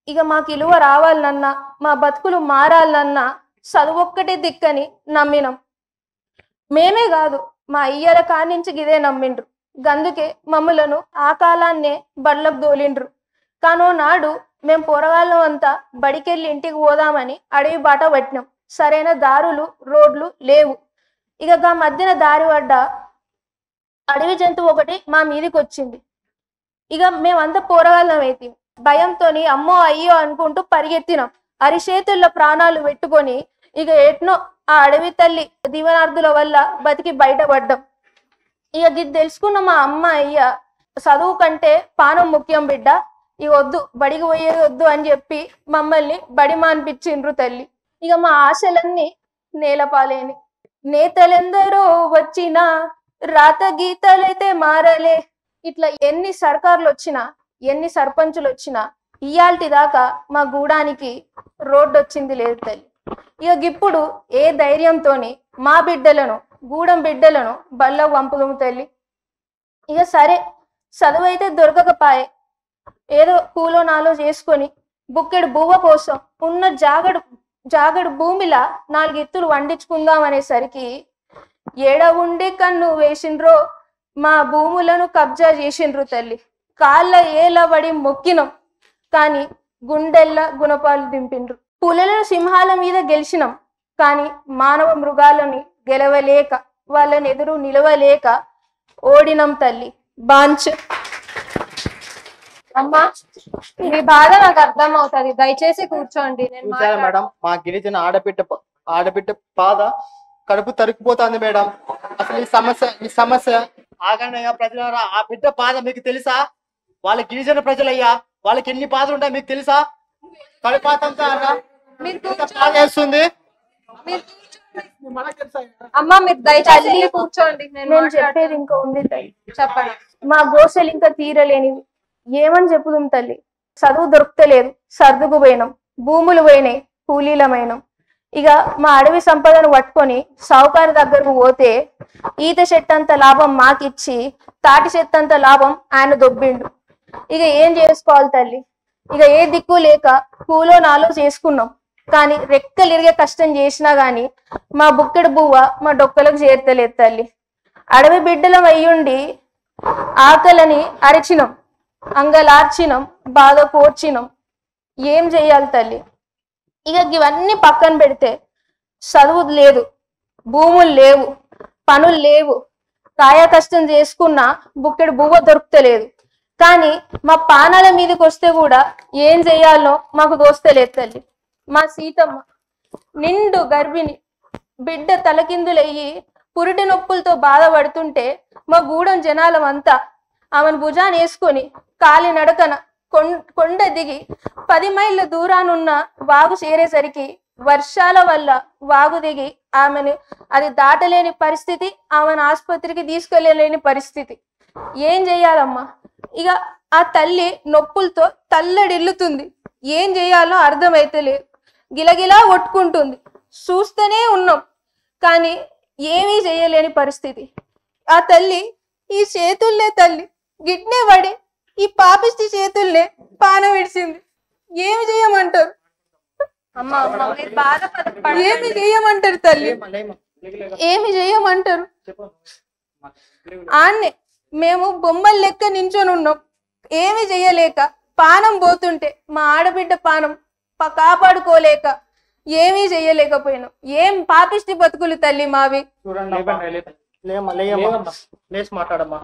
ఇక మాకు ఇలువ రావాలన్నా, మా బతుకులు మారాలన్నా చదువు ఒక్కటే దిక్కని నమ్మినాం. మేమే కాదు, మా అయ్యల కానించి ఇదే నమ్మిండ్రు. గందుకే మమ్ములను ఆ కాలాన్నే బళ్ళకు దోలిండ్రు. కానో నాడు మేము పోరగాళ్ళం అంతా బడికెళ్ళి ఇంటికి పోదామని అడవి బాట పట్టినాం. సరైన దారులు రోడ్లు లేవు. ఇక మధ్యన దారి పడ్డ అడవి జంతువు ఒకటి మా మీదికి వచ్చింది. ఇక మేమంతా పోరగాళ్ళం అయితే భయంతో అమ్మో అయ్యో అనుకుంటూ పరిగెత్తినాం. అరిచేతుల్లో ప్రాణాలు పెట్టుకొని ఇక ఎట్నో ఆ అడవి తల్లి దీవనార్థుల వల్ల బతికి బయటపడ్డాం. ఇక ఇది తెలుసుకున్న మా అమ్మ అయ్య చదువు కంటే పానం ముఖ్యం బిడ్డ, ఇక వద్దు, బడికి పోయేది వద్దు అని చెప్పి మమ్మల్ని బడి మాన్పించిండ్రు తల్లి. ఇక మా ఆశలన్నీ నేలపాలేని. నేతలెందరో వచ్చినా రాత గీతలైతే మారలే. ఇట్లా ఎన్ని సర్కార్లు వచ్చినా, ఎన్ని సర్పంచులు వచ్చినా ఇయాల్టి దాకా మా గూడానికి రోడ్డు వచ్చింది లేదు తల్లి. ఇక ఇప్పుడు ఏ ధైర్యంతోని మా బిడ్డలను, గూడెం బిడ్డలను బళ్ళకు పంపుదాము తల్లి. ఇక సరే, చదువు అయితే దొరకకపాయే, ఏదో కూలో నాలో చేసుకొని బుక్కెడు బువ్వ కోసం ఉన్న జాగడు భూమిలా 4 ఎత్తులు వండించుకుందాం అనేసరికి ఏడ ఉండి కన్ను వేసిండ్రో మా భూములను కబ్జా చేసిండ్రు తల్లి. కాళ్ళ ఏలబడి మొక్కినం, కానీ గుండెల్ల గుణపాలు దింపిండ్రు. పులులను సింహాల మీద గెలిచినాం, కానీ మానవ మృగాలని గెలవలేక, వాళ్ళని ఎదురు నిలవలేక ఓడినం తల్లి. బాంచ్. అమ్మా, మీ బాధ నాకు అర్థం అవుతుంది, దయచేసి కూర్చోండి. నేను మేడం, మా గిరిజన ఆడబిడ్డ బాధ కడుపు తరుక్కుపోతుంది మేడం. అసలు ఈ సమస్య ఆగనయ్యా ప్రజలారా. ఆ బిడ్డ బాధ మీకు తెలుసా? వాళ్ళ గిరిజన ప్రజలయ్యా, వాళ్ళకి ఎన్ని బాధలు ఉంటాయి మీకు తెలుసా? కడుపాతంతా వేస్తుంది. అమ్మా, మీరు దయచేసి కూర్చోండి. నేను చెప్పేది ఇంకా ఉంది తల్లి. చెప్పండి. మా గోసలు ఇంకా తీరలేనివి. ఏమని చెప్పుదాం తల్లి, చదువు దొరుకుతలేదు, సర్దుకు పోయినాం, భూములు పోయినాయి, కూలీలమైనాం. ఇక మా అడవి సంపదను పట్టుకొని సావుకారు దగ్గరకు పోతే ఈత చెట్టు అంత లాభం మాకిచ్చి తాటి చెట్టు అంత లాభం ఆయన దొబ్బిండు. ఇక ఏం చేసుకోవాలి తల్లి, ఇక ఏ దిక్కు లేక కూలో నాలో చేసుకున్నాం. కానీ రెక్కలిరిగే కష్టం చేసినా గాని మా బుక్కెడు బువ్వ మా డొక్కలకు చేరతలేదు తల్లి. అడవి బిడ్డలం అయ్యుండి ఆకలని అరిచినం, అంగలార్చినం, బాధ కోర్చినం. ఏం చెయ్యాలి తల్లి? ఇక ఇవన్నీ పక్కన పెడితే చదువు లేదు, భూములు లేవు, పనులు లేవు, కాయ కష్టం చేసుకున్నా బుక్కెడు బువ్వ దొరుకుతలేదు. కానీ మా పానాల మీదకి వస్తే కూడా ఏం చెయ్యాలో మాకు దోస్తలేదు తల్లి. మా సీతమ్మ నిండు గర్భిణి, బిడ్డ తలకిందులయ్యి పురిటి నొప్పులతో బాధపడుతుంటే మా గూడెం జనాలం అంతా ఆమెను భుజాన్ని వేసుకొని కాలి నడకన కొండ దిగి 10 మైళ్ళ దూరానున్న వాగు చేరేసరికి వర్షాల వల్ల వాగు దిగి ఆమెను అది దాటలేని పరిస్థితి, ఆమెను ఆసుపత్రికి తీసుకెళ్ళలేని పరిస్థితి. ఏం చెయ్యాలమ్మా? ఇక ఆ తల్లి నొప్పులతో తల్లడిల్లుతుంది. ఏం చేయాలో అర్థమైతలేదు, గిలగిలా కొట్టుకుంటుంది. చూస్తూనే ఉన్నాం కానీ ఏమీ చేయలేని పరిస్థితి. ఆ తల్లి ఈ చేతుల్నే తల్లి గిట్నే పడి ఈ పాపిష్టి చేతుల్నే పాన విడిచింది. ఏమి చేయమంటారు? ఏమి చేయమంటారు తల్లి? ఏమి చేయమంటారు? ఆన్నే మేము బొమ్మల లెక్క నించొని ఉన్నాం. ఏమి చేయలేక పానం పోతుంటే మా ఆడబిడ్డ పానం కాపాడుకోలేక ఏమీ చెయ్యలేకపోయినాం. ఏం పాపిష్టి బతుకులు తల్లి మావి. మాట్లాడమ్మా.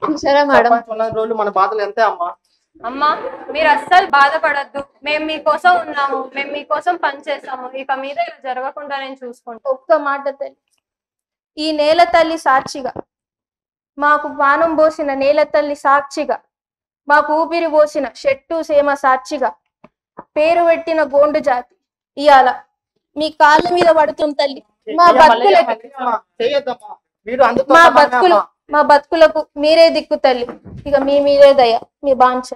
చూసారా మేడం, రోజులు మన బాధలు ఎంతే అమ్మా. అమ్మా మీరు అస్సలు బాధపడద్దు, మేము మీకోసం ఉన్నాము, మేము మీకోసం పనిచేస్తాము. ఇక మీద ఇలా జరగకుండా నేను చూసుకుంటాను. ఒక్క మాట తల్లి, ఈ నేల తల్లి సాక్షిగా, మాకు పానం పోసిన నేల తల్లి సాక్షిగా, మాకు ఊపిరి పోసిన చెట్టు సేమ సాక్షిగా, పేరు పెట్టిన గోండు జాతి ఇవాళ మీ కాళ్ళ మీద పడుతుంది తల్లి. మా బతుకులకు మీరే దిక్కు తల్లి. ఇక మీ మీరే దయ, మీ బాంఛ.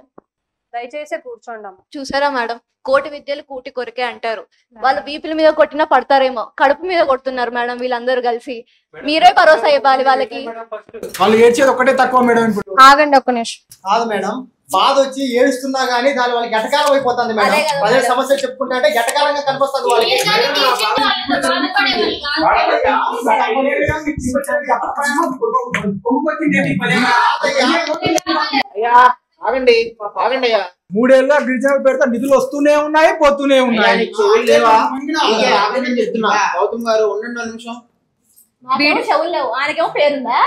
దయచేసి కూర్చోండి. చూసారా మేడం, కోటి విద్యలు కూటి కొరికే అంటారు. వాళ్ళు వీపుల మీద కొట్టినా పడతారేమో, కడుపు మీద కొడుతున్నారు మేడం వీళ్ళందరూ కలిసి. మీరే భరోసా ఇవ్వాలి వాళ్ళకి. వాళ్ళు ఏడ్చేది ఒకటే తక్కువ మేడం. ఆగండి ఒక్క నిమిషం. కాదు మేడం, బాధ వచ్చి ఏడుస్తున్నా గానీ దాని వాళ్ళకి గటకాలం అయిపోతుంది మేడం. ప్రజల సమస్య చెప్పుకుంటే గటకాలంగా కనిపిస్తుంది వాళ్ళకి. ఆగండి ఆగండి అయ్యా. 3 ఏళ్ళ గిరిజన పేరుతో నిధులు వస్తూనే ఉన్నాయి, పోతూనే ఉన్నాయి. చెప్తున్నా గౌతమ్ గారు ఉండండి నిమిషం. ఆయనకేమో పేరుందా?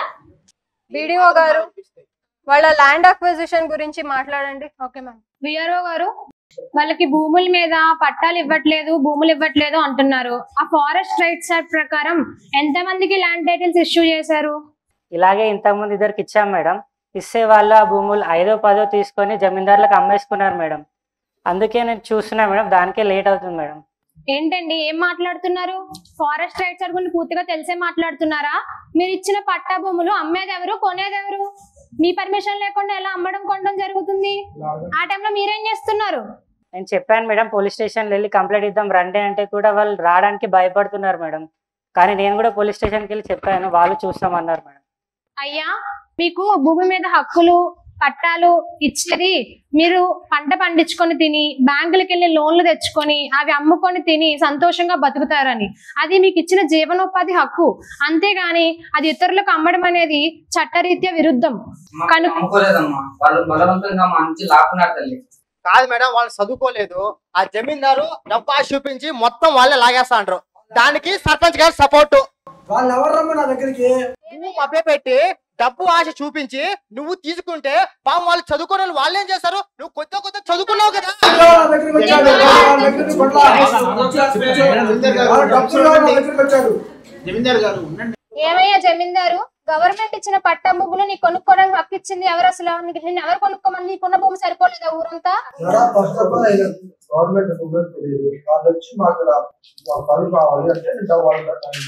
వీడియో గారు వాళ్ళ ల్యాండ్ అక్విజిషన్ గురించి మాట్లాడండి. Okay ma'am. విఆర్ఓ గారు, వాళ్ళకి భూముల మీద పట్టాలు ఇవ్వట్లేదు, భూములు ఇవ్వట్లేదు అంటున్నారు. ఆ ఫారెస్ట్ రైట్స్ యాక్ట్ ప్రకారం ఎంత మందికి ల్యాండ్ టైటిల్స్ ఇష్యూ చేశారు? ఇలాగే ఇంతకుముందు ఇద్దరికి ఇచ్చాం మేడం. ఇస్తే వాళ్ళ భూములు 5ో 10ో తీసుకొని జమీందారులకు అమ్మేసుకున్నారు మేడం. అందుకే నేను చూస్తున్నా మేడం, దానికే లేట్ అవుతుంది మేడం. ఏంటండి ఏం మాట్లాడుతున్నారు? ఫారెస్ట్ రైట్స్ యాక్ట్ గురించి పూర్తిగా తెలిసే మాట్లాడుతున్నారా? మీరు ఇచ్చిన పట్టా భూములు అమ్మేది ఎవరు, కొనేది ఎవరు? మీ పర్మిషన్ లేకుండా ఎలా అమ్మడం కొనడం జరుగుతుంది? ఆ టైంలో మీరేం చేస్తున్నారు? నేను చెప్పాను మేడం, పోలీస్ స్టేషన్ వెళ్ళి కంప్లైంట్ ఇద్దాం రండి అంటే కూడా వాళ్ళు రావడానికి భయపడుతున్నారు మేడం. కానీ నేను కూడా పోలీస్ స్టేషన్కి వెళ్ళి చెప్పాను, వాళ్ళు చూస్తామన్నారు మేడం. అయ్యా, మీకు భూమి మీద హక్కులు పట్టాలు ఇచ్చేది మీరు పంట పండించుకొని తిని బ్యాంకులకు వెళ్ళి లోన్లు తెచ్చుకొని అవి అమ్ముకొని తిని సంతోషంగా బతుకుతారని. అది మీకు ఇచ్చిన జీవనోపాధి హక్కు, అంతేగాని అది ఇతరులకు అమ్మడం అనేది చట్టరీత్యా విరుద్ధం. కాదు మేడం, వాళ్ళు చదువుకోలేదు. ఆ జమీందారు డబ్బు ఆశ చూపించి మొత్తం వాళ్ళే లాగేస్తా అంటారు. దానికి సర్పంచ్ గారు సపోర్ట్. వాళ్ళు ఎవరమ్మా నా దగ్గరికి? నువ్వు మభ్య పెట్టి డబ్బు ఆశ చూపించి నువ్వు తీసుకుంటే పాపం వాళ్ళు చదువుకునే వాళ్ళు ఏం చేస్తారు? నువ్వు కొత్త చదువుకున్నావు కదా. జమీందారు గారు ఏమయ్యా జమీందారు, గవర్నమెంట్ ఇచ్చిన పట్టా భూములు నీకు కొనుక్కోవడానికి హక్కు ఇచ్చింది ఎవరు? అసలు నిన్ను ఎవరు కొనుక్కోమని? నీకున్న భూమి సరిపోలేదా ఊరంతా? గవర్నమెంట్ తెలియదు. వాళ్ళు వచ్చి మాకు పనులు కావాలి అంటే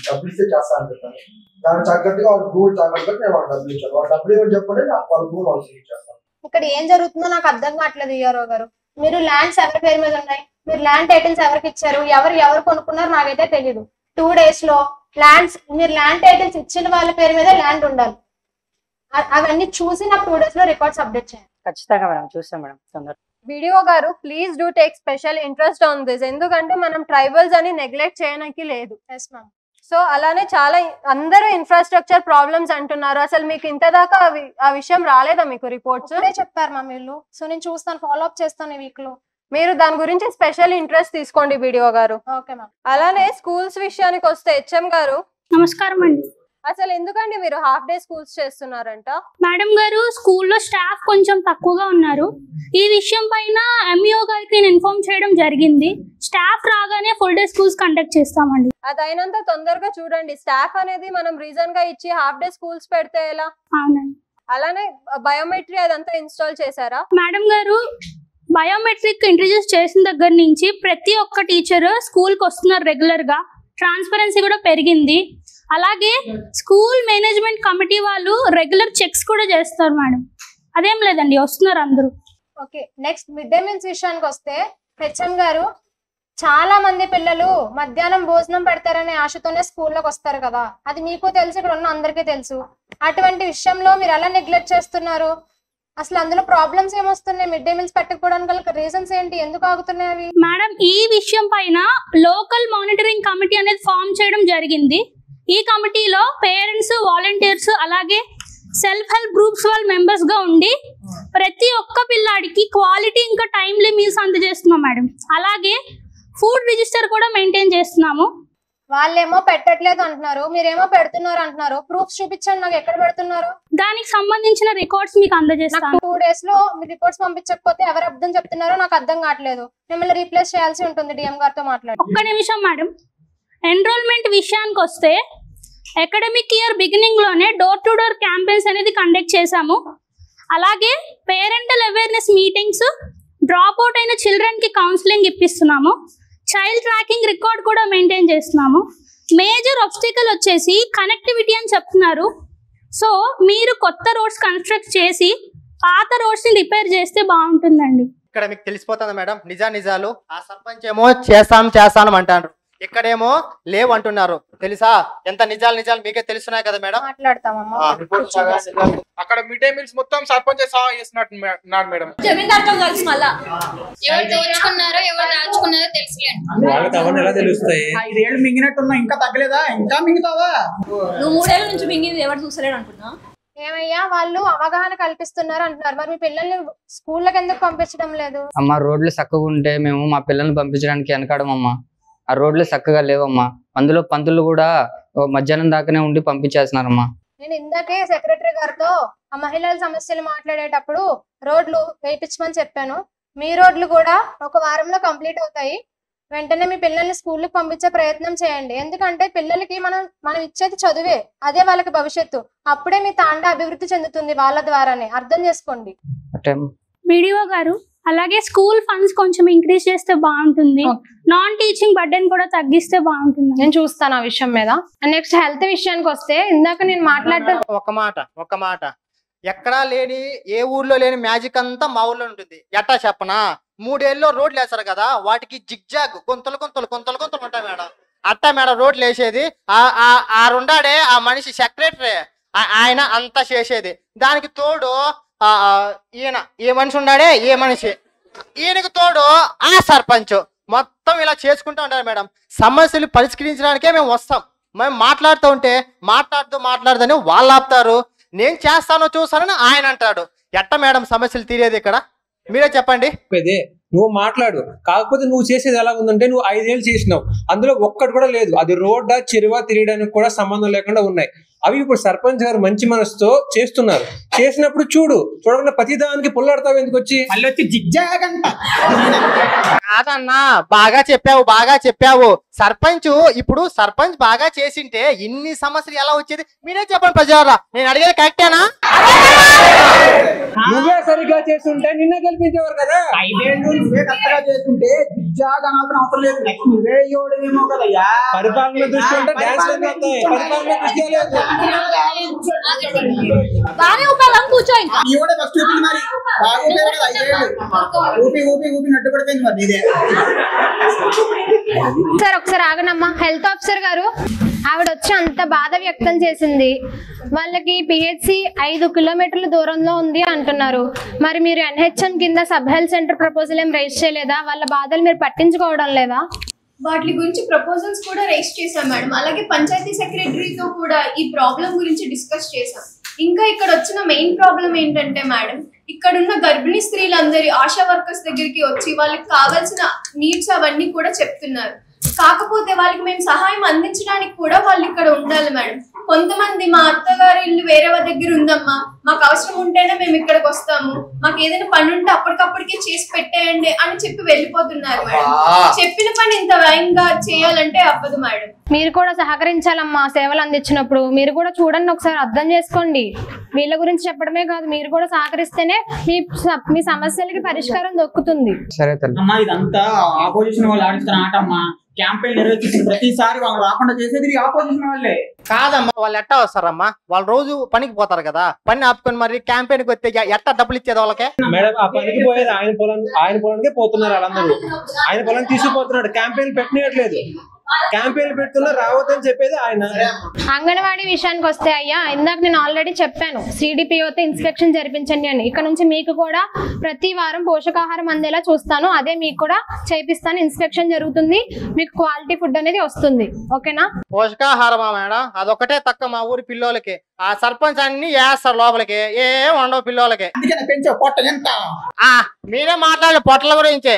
డబ్బులు ఇస్తే చేస్తా అని చెప్పాను. దానికి తగ్గట్టుగా వాళ్ళ భూములు తగ్గట్టుగా నేను వాళ్ళ డబ్బులు ఇచ్చాను. వాళ్ళ డబ్బులు ఏమని చెప్పండి, నాకు వాళ్ళ భూములు అవసరం ఇచ్చేస్తాను. ఇక్కడ ఏం జరుగుతుందో నాకు అర్థం కావట్లేదు విఆర్ఓ గారు. మీరు ల్యాండ్స్ ఎవరి పేరు మీద ఉన్నాయి? మీరు ల్యాండ్ టైటిల్స్ ఎవరికి ఇచ్చారు, ఎవరు కొనుక్కున్నారు నాకైతే తెలియదు. 2 days లో మీరు ల్యాండ్ టైటిల్స్ ఇచ్చిన వాళ్ళ పేరు మీద ల్యాండ్ ఉండాలి. అవన్నీ చూసి నాకు 2 days లో రికార్డ్స్ అప్డేట్ చేయండి. ఖచ్చితంగా మేడం, చూస్తాం మేడం తొందరగా. వీడియో గారు please do take special interest on this. ఎందుకంటే మనం ట్రైబల్స్ అని నెగ్లెక్ట్ చేయడానికి లేదు. Yes ma'am. సో అలానే చాలా అందరూ ఇన్ఫ్రాస్ట్రక్చర్ ప్రాబ్లమ్స్ అంటున్నారు. అసలు మీకు ఇంతదాకా ఆ విషయం రాలేదా మీకు రిపోర్ట్స్? చెప్పారు మ్యామ్ వీళ్ళు. సో నేను చూస్తాను, ఫాలో అప్ చేస్తాను ఈ వీక్ లో. మీరు దాని గురించి స్పెషల్ ఇంట్రెస్ట్ తీసుకోండి వీడియో గారు. Okay ma'am. అలానే స్కూల్స్ విషయానికి వస్తే హెచ్ఎం గారు నమస్కారం అండి. అసలు ఎందుకండి మీరు హాఫ్ డే స్కూల్స్ చేస్తున్నారంట? మేడం గారు స్కూల్లో స్టాఫ్ కొంచెం తక్కువగా ఉన్నారు. ఈ విషయం పైన ఎంఈఓ గారికి నేను ఇన్ఫార్మ్ చేయడం జరిగింది. స్టాఫ్ రాగానే ఫుల్ డే స్కూల్స్ కండక్ట్ చేస్తామండి. అది అయినంత తొందరగా చూడండి. స్టాఫ్ అనేది మనం రీజన్ గా ఇచ్చి హాఫ్ డే స్కూల్స్ పెడితే ఎలా? అవునండి. అలానే బయోమెట్రీ అదంతా ఇన్స్టాల్ చేశారా? మేడం గారు బయోమెట్రిక్ ఇంట్రడ్యూస్ చేసిన దగ్గర నుంచి ప్రతి ఒక్క టీచర్ స్కూల్కి వస్తున్నారు రెగ్యులర్ గా. ట్రాన్స్పరెన్సీ కూడా పెరిగింది. అలాగే స్కూల్ మేనేజ్మెంట్ కమిటీ వాళ్ళు రెగ్యులర్ చెక్స్ కూడా చేస్తారు మేడం. అదేం లేదండి, వస్తున్నారు అందరూ. Okay, next mid day meals విషయానికి వస్తే హెచ్ఎం గారు చాలా మంది పిల్లలు మధ్యాహ్నం భోజనం పెడతారనే ఆశతోనే స్కూల్లోకి వస్తారు కదా, అది మీకు తెలుసు, ఇక్కడ ఉన్న అందరికీ తెలుసు. అటువంటి విషయంలో మీరు ఎలా నెగ్లెక్ట్ చేస్తున్నారు? అసలు అందులో ప్రాబ్లమ్స్ ఏమొస్తున్నాయి? మిడ్ డే మీల్స్ పెట్టకపోవడానికి గల రీజన్స్ ఏంటి? ఎందుకు ఆగుతున్నాయి అవి? మేడం ఈ విషయం పైన లోకల్ మానిటరింగ్ కమిటీ అనేది ఫామ్ చేయడం జరిగింది. ఈ కమిటీలో పేరెంట్స్, వాలంటీర్స్ అలాగే సెల్ఫ్ హెల్ప్ గ్రూప్స్ వాళ్ళ మెంబర్స్ గా ఉండి ప్రతి ఒక్క పిల్లాడికి క్వాలిటీ ఇంకా టైమ్లీ మీల్స్ అందజేస్తున్నాం మేడం. అలాగే ఫుడ్ రిజిస్టర్ కూడా మెయింటైన్ చేస్తున్నాము. వాళ్ళేమో పెట్టట్లేదు అంటున్నారు, మీరేమో పెడుతున్నారు అంటున్నారు. ప్రూఫ్స్ చూపించండి నాకు, ఎక్కడ పెడుతున్నారు? దానికి సంబంధించిన రికార్డ్స్ మీకు అందజేస్తాను. 2 days లో మీరు రిపోర్ట్స్ పంపించకపోతే ఎవరు అర్థం చెప్తున్నారో నాకు అర్థం కావట్లేదు. మిమ్మల్ని రీప్లేస్ చేయాల్సి ఉంటుంది డిఎం గారితో మాట్లాడి. ఒక్క నిమిషం మేడం. ఎన్రోల్మెంట్ విషయానికి వస్తే అకాడమిక్ ఇయర్ బిగినింగ్ లోనే డోర్ టు డోర్ క్యాంపెయిన్స్ అనేది కండక్ట్ చేశాము. అలాగే parental awareness meetings, drop out అయిన చిల్డ్రన్ కి కౌన్సిలింగ్ ఇప్పిస్తున్నాము. చైల్డ్ ట్రాకింగ్ రికార్డ్ కూడా మెయింటైన్ చేస్తున్నాము. మేజర్ ఆబ్స్టికల్ వచ్చేసి కనెక్టివిటీ అని చెప్తున్నారు. సో మీరు కొత్త రోడ్స్ కన్స్ట్రక్ట్ చేసి పాత రోడ్స్ ని రిపేర్ చేస్తే బాగుంటుందండి. ఇక్కడ మీకు తెలిసిపోతుంది మేడం నిజాలు. ఆ సర్పంచ్ ఏమో చేస్తాను అంటారు, ఇక్కడేమో లేవు అంటున్నారు. తెలుసా ఎంత నిజాలు మీకే తెలుస్తున్నాయి కదా మేడం. మాట్లాడతామమ్మా. అక్కడ మిడ్ డే మీల్స్ మొత్తం సర్పంచ్ చేస్తున్నట్టు మేడం. జమీందార్తో కలిసి మళ్ళా ఎవరు దోచుకున్నారో ఎవరు దాచుకున్నారో తెలుస్తాయి. 5 ఏళ్ళు మింగినట్టున్నా ఇంకా తగ్గలేదా? ఇంకా మింగుతావా? నువ్వు 3 ఏళ్ళ నుంచి మింగింది ఎవరు చూసలేడు అనుకున్నా. ఏమయ్యా వాళ్ళు అవగాహన కల్పిస్తున్నారు అంటున్నారు, మరి మీ పిల్లల్ని స్కూళ్ళకి ఎందుకు పంపించడం లేదు? అమ్మ రోడ్లు చక్కగా ఉంటే మేము మా పిల్లల్ని పంపించడానికి వెనకాడమమ్మా. ఆ రోడ్లు చక్కగా లేవమ్మా. అందులో పంతులు కూడా మధ్యాహ్నం దాకానే ఉండి పంపించేస్తున్నారమ్మా. నేను ఇందాకే సెక్రటరీ గారితో ఆ మహిళల సమస్యలు మాట్లాడేటప్పుడు రోడ్లు వేయించమని చెప్పాను. మీ రోడ్లు కూడా 1 వారంలో కంప్లీట్ అవుతాయి. వెంటనే మీ పిల్లల్ని స్కూల్కి పంపించే ప్రయత్నం చేయండి. ఎందుకంటే పిల్లలకి మనం ఇచ్చేది చదువే, అదే వాళ్ళకి భవిష్యత్తు. అప్పుడే మీ తాండా అభివృద్ధి చెందుతుంది వాళ్ళ ద్వారానే, అర్థం చేసుకోండి. వీడియో గారు అలాగే స్కూల్ ఫండ్స్ కొంచెం ఇంక్రీజ్ చేస్తే బాగుంటుంది. నాన్ టీచింగ్ బర్డెన్ కూడా తగ్గిస్తే బాగుంటుంది. నేను చూస్తాను ఆ విషయం మీద. నెక్స్ట్ హెల్త్ విషయానికి వస్తే ఇందాక నేను మాట్లాడటం ఒక మాట ఎక్కడా లేని, ఏ ఊర్లో లేని మ్యాజిక్ అంతా మా ఊర్లో ఉంటుంది. ఎట్టా చెప్పనా, 3 ఏళ్ళలో రోడ్లు వేస్తారు కదా, వాటికి జిగ్జాగ్ కొంతలు ఉంటాయి మేడం. అట్టా మేడం రోడ్లు వేసేది. ఆ రెండాడే ఆ మనిషి సెక్రటరీ, ఆయన అంతా చేసేది. దానికి తోడు ఏ మనిషి ఉన్నాడే, ఏ మనిషి, ఈయనకు తోడు ఆ సర్పంచ్, మొత్తం ఇలా చేసుకుంటూ ఉంటారు మేడం. సమస్యలు పరిష్కరించడానికే మేము వస్తాం. మేము మాట్లాడుతూ ఉంటే మాట్లాడదని వాళ్ళు ఆపుతారు. నేను చేస్తానో చూస్తానని ఆయన అంటాడు. ఎట్ట మేడం సమస్యలు తీరేది ఇక్కడ? మీరే చెప్పండి. నువ్వు మాట్లాడు. కాకపోతే నువ్వు చేసేది ఎలా ఉందంటే, నువ్వు 5 ఏళ్ళు చేసినావు, అందులో ఒక్కటి కూడా లేదు. అది రోడ్డా చెరువా తిరగడానికి కూడా సంబంధం లేకుండా ఉన్నాయి. అవి ఇప్పుడు సర్పంచ్ గారు మంచి మనసుతో చేస్తున్నారు. చేసినప్పుడు చూడకుండా ప్రతిదానికి పుల్లాడతావు ఎందుకు వచ్చి? మళ్ళీ వచ్చి జిగ్జాగ్ అంట. కాదన్నా, బాగా చెప్పావు. సర్పంచ్ బాగా చేసింటే ఇన్ని సమస్యలు ఎలా వచ్చేది? మీరే చెప్పండి ప్రజారా, నేను అడిగేది కరెక్టేనా? నువ్వే సరిగ్గా చేస్తుంటే నిన్న గెలిపించేవారు కదా. 5 ఏళ్ళు నువ్వే కరెక్ట్గా చేస్తుంటే జిగ్జాగ్ అనాల్సిన అవసరం లేదు. నెక్స్ట్ నువ్వే ఇవ్వడమేమో కదయ్యా. పరిపాలన దృష్టి అంటే డాన్స్ పరిపాలన దృష్టి లేదు. బానే ఊపాలని కూర్చో ఇంకా. ఈ కూడా ఫస్ట్ ఊపింది మరి బాగా ఊపారు కదా 5 ఏళ్ళు ఊపి ఊపి ఊపి నట్టు పడిపోయింది మరి ఇదే. సార్ ఒకసారి ఆగనమ్మా. హెల్త్ ఆఫీసర్ గారు ఆవిడ వచ్చి అంత బాధ వ్యక్తం చేసింది. వాళ్ళకి పిహెచ్సి 5 కిలోమీటర్ల దూరంలో ఉంది అంటున్నారు. మరి మీరు ఎన్హెచ్ఎం కింద సబ్ హెల్త్ సెంటర్ ప్రపోజల్ ఏం రైజ్ చేయలేదా? వాళ్ళ బాధలు మీరు పట్టించుకోవడం లేదా? వాటి గురించి ప్రపోజల్స్ కూడా రైజ్ చేశాం మేడం. అలాగే పంచాయతీ సెక్రటరీతో కూడా ఈ ప్రాబ్లం గురించి డిస్కస్ చేశాం. ఇంకా ఇక్కడ వచ్చిన మెయిన్ ప్రాబ్లం ఏంటంటే మేడం, ఇక్కడున్న గర్భిణీ స్త్రీలందరి ఆశా వర్కర్స్ దగ్గరికి వచ్చి వాళ్ళకి కావాల్సిన నీడ్స్ అవన్నీ కూడా చెప్తున్నారు. కాకపోతే వాళ్ళకి మేము సహాయం అందించడానికి కూడా వాళ్ళు ఇక్కడ ఉండాలి మేడం. కొంతమంది మా అత్తగారి ఇల్లు వేరే వాళ్ళ దగ్గర ఉందమ్మా, మాకు అవసరం ఉంటేనే మేము ఇక్కడికి వస్తాము, మాకు ఏదైనా పని ఉంటే అప్పటికప్పటికే చేసి పెట్టేయండి అని చెప్పి వెళ్ళిపోతున్నారు మేడం. చెప్పిన పని ఇంత వ్యయంగా చేయాలంటే అవ్వదు మేడం. మీరు కూడా సహకరించాలమ్మా సేవలు అందించినప్పుడు. మీరు కూడా చూడండి, ఒకసారి అర్థం చేసుకోండి. వీళ్ళ గురించి చెప్పడమే కాదు, మీరు కూడా సహకరిస్తేనే మీ సమస్యలకి పరిష్కారం దొక్కుతుంది. సరే అమ్మా, ఇదంతా ఆపోజిషన్ వాళ్ళు ఆడిస్తున్న ఆట అమ్మా. క్యాంపెయిన్ నిర్వహించిన ప్రతిసారి వాళ్ళు రాకుండా చేసేది ఆపోజిషన్ వాళ్ళే. కాదమ్మా, వాళ్ళు ఎట్టా వస్తారమ్మా? వాళ్ళు రోజు పనికి పోతారు కదా, పని ఆపుకొని మరి క్యాంపెయిన్ కి వస్తే ఎట్టా డబ్బులు ఇచ్చేది వాళ్ళకి? మేడం ఆ పనికి పోయేది ఆయన పొలానికే పోతున్నారు వాళ్ళందరూ. ఆయన పొలాన్ని తీసుకుపోతున్నాడు, క్యాంపెయిన్ పెట్టినట్లేదు. క్యాంపెయిన్ పెడుతున్నా రావద్దని చెప్పేది ఆయన. అంగన్వాడీ విషయానికి వస్తే అయ్యా, ఇందాక నేను ఆల్రెడీ చెప్పాను సిడిపిఓతో ఇన్స్పెక్షన్ జరిపించండి అని. ఇక్కడ నుంచి మీకు కూడా ప్రతి వారం పోషకాహారం అందేలా చూస్తాను. అదే మీకు కూడా చేపిస్తాను. ఇన్స్పెక్షన్ జరుగుతుంది, మీకు క్వాలిటీ ఫుడ్ అనేది వస్తుంది. ఓకేనా? పోషకాహారమా మేడం? అదొకటే తక్కువ మా ఊరి పిల్లోలకి. ఆ సర్పంచ్ అన్ని వేస్తారు లోపలికి, ఏం ఉండవు పిల్లోలకి. మీరే మాట్లాడే పొట్టల గురించి.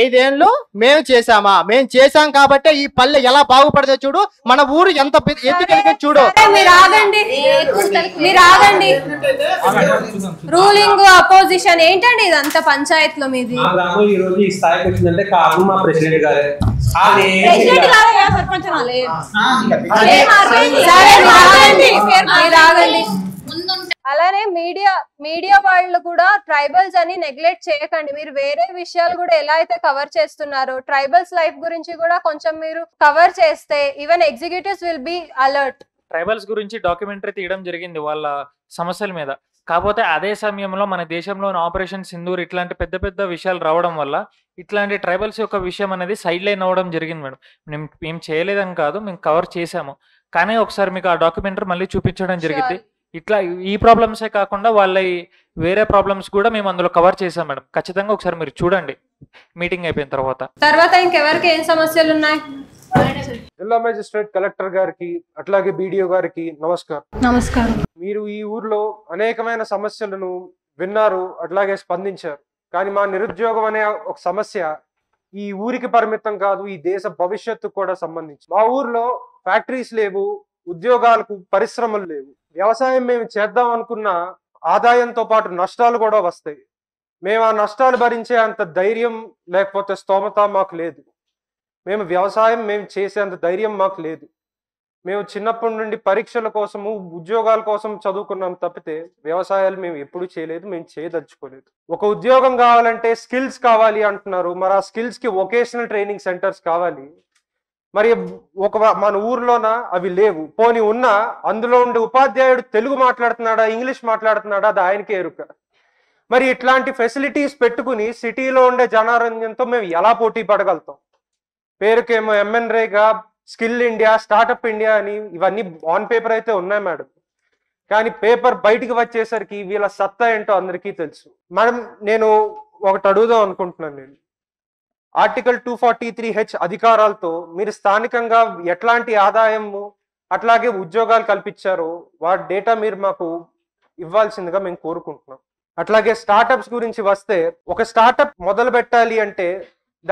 5 ఏళ్ళు మేము చేసామా? మేము చేసాం కాబట్టి ఈ పల్లె ఎలా బాగుపడితే చూడు, మన ఊరు ఎంత ఎత్తుకెళ్ళి చూడు. మీరు ఆగండి, మీరు ఆగండి. రూలింగ్ అపోజిషన్ ఏంటండి ఇదంతా పంచాయతీలో మీది? ఈ రోజు ఈ స్థాయికి వచ్చిందంటే కారణం మా ప్రెసిడెంట్ గారే. అలానే మీడియా వాళ్ళు కూడా ట్రైబల్స్ అని నెగ్లెక్ట్ చేయకండి. మీరు వేరే విషయాలు కూడా ఎలా అయితే కవర్ చేస్తున్నారో ట్రైబల్స్ లైఫ్ గురించి కూడా కొంచెం మీరు కవర్ చేస్తే even executives will be alert. Tribals గురించి డాక్యుమెంటరీ తీయడం జరిగింది వాళ్ళ సమస్యల మీద. కాకపోతే అదే సమయంలో మన దేశంలోని ఆపరేషన్ సింధూర్ ఇట్లాంటి పెద్ద పెద్ద విషయాలు రావడం వల్ల ఇట్లాంటి ట్రైబల్స్ యొక్క విషయం అనేది సైడ్ లైన్ అవ్వడం జరిగింది మేడం. మేము చేయలేదని కాదు, మేము కవర్ చేసాము. కానీ ఒకసారి మీకు ఆ డాక్యుమెంటరీ మళ్ళీ చూపించడం జరిగింది. ఇట్లా ఈ ప్రాబ్లమ్సే కాకుండా వాళ్ళ వేరే ప్రాబ్లమ్స్ కూడా మేము అందులో కవర్ చేసాం మేడం. ఖచ్చితంగా ఒకసారి మీరు చూడండి మీటింగ్ అయిపోయిన తర్వాత. ఇంకెవరికి ఏం సమస్యలు ఉన్నాయి? జిల్లా మేజిస్ట్రేట్ కలెక్టర్ గారికి అట్లాగే BDO గారికి నమస్కారం. నమస్కారం. మీరు ఈ ఊర్లో అనేకమైన సమస్యలను విన్నారు, అట్లాగే స్పందించారు. కానీ మా నిరుద్యోగం అనే ఒక సమస్య ఈ ఊరికి పరిమితం కాదు, ఈ దేశ భవిష్యత్తు కూడా సంబంధించి. మా ఊర్లో ఫ్యాక్టరీస్ లేవు, ఉద్యోగాలకు పరిశ్రమలు లేవు. వ్యవసాయం మేము చేద్దాం అనుకున్న ఆదాయంతో పాటు నష్టాలు కూడా వస్తాయి. మేము ఆ నష్టాలు భరించే అంత ధైర్యం లేకపోతే స్తోమత మాకు లేదు. వ్యవసాయం మేము చేసేంత ధైర్యం మాకు లేదు. మేము చిన్నప్పటి నుండి పరీక్షల కోసము ఉద్యోగాల కోసం చదువుకున్నాం తప్పితే వ్యవసాయాలు మేము ఎప్పుడు చేయలేదు, మేము చేయదలుచుకోలేదు. ఒక ఉద్యోగం కావాలంటే స్కిల్స్ కావాలి అంటున్నారు. మరి ఆ స్కిల్స్ కి వొకేషనల్ ట్రైనింగ్ సెంటర్స్ కావాలి. మరి మన ఊర్లోన అవి లేవు. పోనీ ఉన్నా అందులో ఉండే ఉపాధ్యాయుడు తెలుగు మాట్లాడుతున్నాడా, ఇంగ్లీష్ మాట్లాడుతున్నాడా, అది ఆయనకే ఎరుక. మరి ఇట్లాంటి ఫెసిలిటీస్ పెట్టుకుని సిటీలో ఉండే జనారంజంతో మేము ఎలా పోటీ పడగలుగుతాం? పేరుకేమో MNREGA, skill India, startup India అని ఇవన్నీ ఆన్ పేపర్ అయితే ఉన్నాయి మేడం. కానీ పేపర్ బయటికి వచ్చేసరికి వీళ్ళ సత్తా ఏంటో అందరికీ తెలుసు. మేడం, నేను ఒకటి అడుగుదాం అనుకుంటున్నాను. నేను ఆర్టికల్ 243H అధికారాలతో మీరు స్థానికంగా ఎట్లాంటి ఆదాయము అట్లాగే ఉద్యోగాలు కల్పించారో వాటి డేటా మీరు మాకు ఇవ్వాల్సిందిగా మేము కోరుకుంటున్నాం. అట్లాగే స్టార్టప్స్ గురించి వస్తే, ఒక స్టార్టప్ మొదలు పెట్టాలి అంటే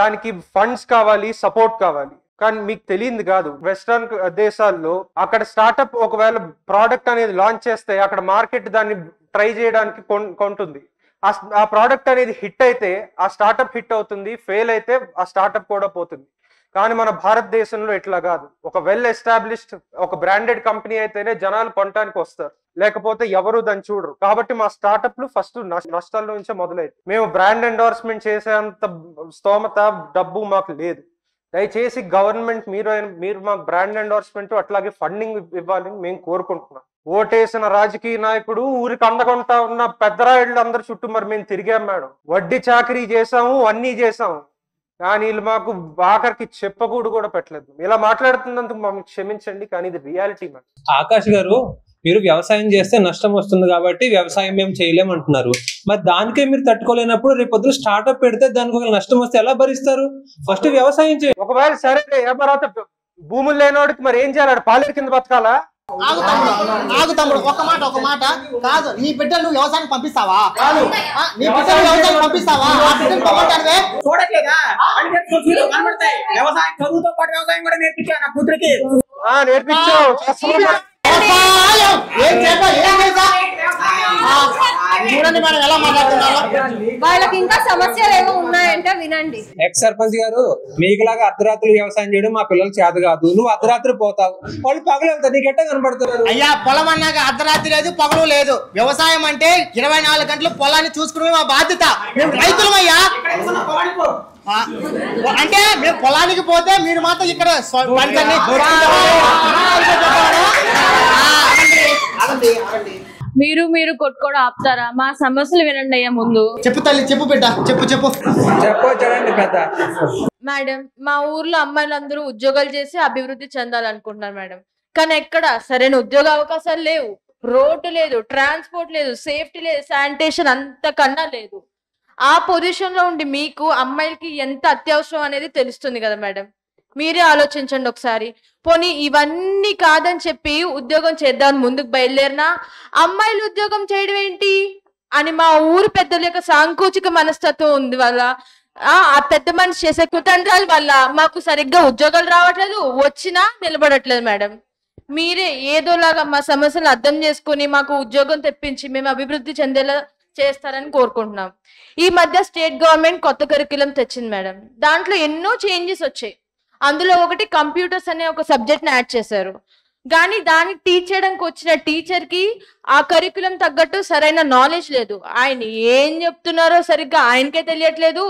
దానికి ఫండ్స్ కావాలి, సపోర్ట్ కావాలి. కానీ మీకు తెలియదు కాదు, వెస్టర్న్ దేశాల్లో అక్కడ స్టార్టప్ ఒకవేళ ప్రోడక్ట్ అనేది లాంచ్ చేస్తే అక్కడ మార్కెట్ దాన్ని ట్రై చేయడానికి కొంటుంది. ఆ ప్రోడక్ట్ అనేది హిట్ అయితే ఆ స్టార్టప్ హిట్ అవుతుంది, ఫెయిల్ అయితే ఆ స్టార్టప్ కూడా పోతుంది. కానీ మన భారతదేశంలో ఇట్లా కాదు. ఒక వెల్ ఎస్టాబ్లిష్డ్ ఒక బ్రాండెడ్ కంపెనీ అయితేనే జనాలు కొనడానికి వస్తారు, లేకపోతే ఎవరు దాన్ని చూడరు. కాబట్టి మా స్టార్టప్లు ఫస్ట్ నష్టాల్లో నుంచే మొదలైంది. మేము బ్రాండ్ ఎండోర్స్మెంట్ చేసేంత స్తోమత, డబ్బు మాకు లేదు. దయచేసి గవర్నమెంట్ మీరు మాకు బ్రాండ్ ఎండోర్స్మెంట్ అట్లాగే ఫండింగ్ ఇవ్వాలని మేము కోరుకుంటున్నాం. ఓటేసిన రాజకీయ నాయకుడు ఊరికి అందకుండా ఉన్న పెద్దరాయుళ్ళు అందరి చుట్టూ మరి మేము తిరిగాం మేడం. వడ్డీ చాకరీ చేసాము, అన్నీ చేసాము, కానీ వీళ్ళు మాకు ఆఖరికి చెప్పకూడు కూడా పెట్టలేదు. ఇలా మాట్లాడుతున్నందుకు మమ్మల్ని క్షమించండి, కానీ ఇది రియాలిటీ మేడం. ఆకాష్ గారు, మీరు వ్యవసాయం చేస్తే నష్టం వస్తుంది కాబట్టి వ్యవసాయం మేము చేయలేమంటున్నారు. మరి దానికే మీరు తట్టుకోలేనప్పుడు రేపు పొద్దున స్టార్ట్అప్ పెడితే దానికి ఒక నష్టం వస్తే ఎలా భరిస్తారు? ఫస్ట్ వ్యవసాయం చేయండి. ఒకవేళ సరే తర్వాత భూములు లేనివాడికి మరి ఏం చేయాలి? పాలేరు కింద బతకాలా? ఆగు తమ్ముడు, ఒక మాట కాదు. నీ బిడ్డలు నువ్వు వ్యవసాయానికి పంపిస్తావా? నీ బిడ్డలు వ్యవసాయానికి పంపిస్తావా? ఆ బిడ్డలు పొగొట్టానివే చూడట్లేదా? వ్యవసాయం చదువుతో పాటు వ్యవసాయం కూడా నేర్పించా నా కూతురికి. నేర్పించు. చూడండి మేడం ఎలా మాట్లాడుతున్నారు. వాళ్ళకి ఇంకా సమస్యలు ఏమో ఉన్నాయంటే వినండి. ఎక్స్ సర్పంచ్ గారు, మీకులాగా అర్ధరాత్రులు వ్యవసాయం చేయడం మా పిల్లలు చేత కాదు. నువ్వు అర్ధరాత్రి పోతావు, వాళ్ళు పగలు వెళ్తారు, నీకెట్ట కనబడుతున్నారు? అయ్యా, పొలం అన్నాక అర్ధరాత్రి లేదు, పగలు లేదు. వ్యవసాయం అంటే 24 గంటలు పొలాన్ని చూసుకునే మా బాధ్యత. మేము రైతులమయ్యా. అంటే మేము పొలానికి పోతే మీరు మాత్రం ఇక్కడ మీరు కొట్టుకోవడం ఆపుతారా? మా సమస్యలు వినండి అయ్యా ముందు. చెప్పు తల్లి, చెప్పు బిడ్డ, చెప్పు. చూడండి పెద్ద మేడం, మా ఊర్లో అమ్మాయిలందరూ ఉద్యోగాలు చేసి అభివృద్ధి చెందాలనుకుంటున్నారు మేడం. కానీ ఎక్కడ సరైన ఉద్యోగ అవకాశాలు లేవు, రోడ్డు లేదు, ట్రాన్స్పోర్ట్ లేదు, సేఫ్టీ లేదు, శానిటేషన్ అంతకన్నా లేదు. ఆ పొజిషన్ లో ఉండి మీకు అమ్మాయిలకి ఎంత అత్యవసరం అనేది తెలుస్తుంది కదా మేడం. మీరే ఆలోచించండి ఒకసారి. పోనీ ఇవన్నీ కాదని చెప్పి ఉద్యోగం చేద్దామని ముందుకు బయలుదేరినా అమ్మాయిలు ఉద్యోగం చేయడం ఏంటి అని మా ఊరు పెద్దల యొక్క సాంకోచిక మనస్తత్వం ఉంది వల్ల, ఆ పెద్ద మనిషి చేసే కుతంత్రాల వల్ల మాకు సరిగ్గా ఉద్యోగాలు రావట్లేదు, వచ్చినా నిలబడట్లేదు మేడం. మీరే ఏదోలాగా మా సమస్యలు అర్థం చేసుకుని మాకు ఉద్యోగం తెప్పించి మేము అభివృద్ధి చెందేలా చేస్తారని కోరుకుంటున్నాం. ఈ మధ్య స్టేట్ గవర్నమెంట్ కొత్త కరికులం తెచ్చింది మేడం. దాంట్లో ఎన్నో చేంజెస్ వచ్చాయి. అందులో ఒకటి కంప్యూటర్స్ అనే ఒక సబ్జెక్ట్ ని యాడ్ చేశారు. కానీ దాన్ని టీచ్ చేయడానికి వచ్చిన టీచర్ కి ఆ కరికులం తగ్గట్టు సరైన నాలెడ్జ్ లేదు. ఆయన ఏం చెప్తున్నారో సరిగ్గా ఆయనకే తెలియట్లేదు,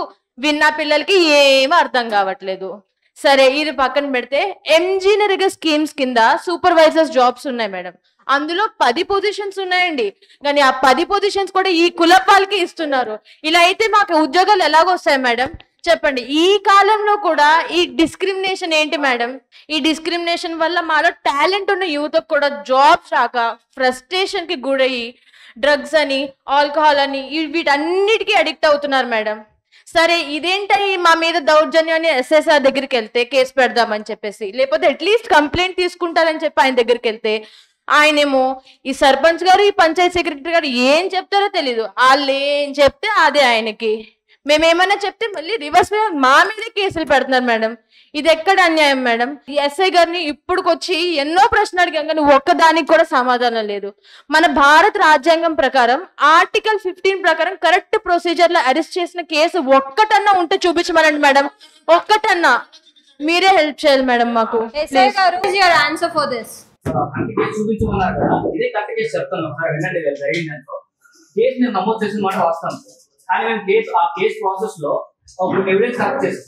విన్న పిల్లలకి ఏమీ అర్థం కావట్లేదు. సరే, ఇది పక్కన పెడితే ఎంజీనరీగా స్కీమ్స్ కింద సూపర్వైజర్స్ జాబ్స్ ఉన్నాయి మేడం. అందులో 10 పొజిషన్స్ ఉన్నాయండి. కానీ ఆ 10 పొజిషన్స్ కూడా ఈ కులం వాళ్ళకి ఇస్తున్నారు. ఇలా అయితే మాకు ఉద్యోగాలు ఎలాగొస్తాయి మేడం చెప్పండి. ఈ కాలంలో కూడా ఈ డిస్క్రిమినేషన్ ఏంటి మేడం? ఈ డిస్క్రిమినేషన్ వల్ల మాలో టాలెంట్ ఉన్న యూత్ కూడా జాబ్స్ రాక ఫ్రస్ట్రేషన్ కి గురయ్యి డ్రగ్స్ అని, ఆల్కహాల్ అని వీటన్నిటికీ అడిక్ట్ అవుతున్నారు మేడం. సరే, ఇదేంటని మా మీద దౌర్జన్యాన్ని ఎస్ఎస్ఆర్ దగ్గరికి వెళ్తే కేసు పెడదామని చెప్పేసి, లేకపోతే అట్లీస్ట్ కంప్లైంట్ తీసుకుంటారని చెప్పి ఆయన దగ్గరికి వెళ్తే ఆయనేమో ఈ సర్పంచ్ గారు, ఈ పంచాయత్ సెక్రటరీ గారు ఏం చెప్తారో తెలీదు. వాళ్ళు ఏం చెప్తే అదే ఆయనకి. మేమేమన్నా చెప్తే మళ్ళీ రివర్స్ మా మీద కేసులు పెడుతున్నారు మేడం. ఇది ఎక్కడ అన్యాయం మేడం? ఈ ఎస్ఐ గారిని ఇప్పుడుకొచ్చి ఎన్నో ప్రశ్నలు అడిగాం కానీ ఒక్కదానికి కూడా సమాధానం లేదు. మన భారత రాజ్యాంగం ప్రకారం ఆర్టికల్ 15 ప్రకారం కరెక్ట్ ప్రొసీజర్ లో అరెస్ట్ చేసిన కేసు ఒక్కటన్నా ఉంటే చూపించమనండి మేడం. ఒక్కటన్నా మీరే హెల్ప్ చేయాలి మేడం మాకు. Answer for this. చూపించమన్నారు కదా, ఇదే కరెక్ట్ కేసు చెప్తున్నాం సార్, వినండి. జరిగిందంటే కేసు నేను నమోదు చేసిన మాట వాస్తవం. కానీ మేము ఆ కేసు ప్రాసెస్ లో ఒక ఎవిడెన్స్ కలెక్ట్ చేసాం,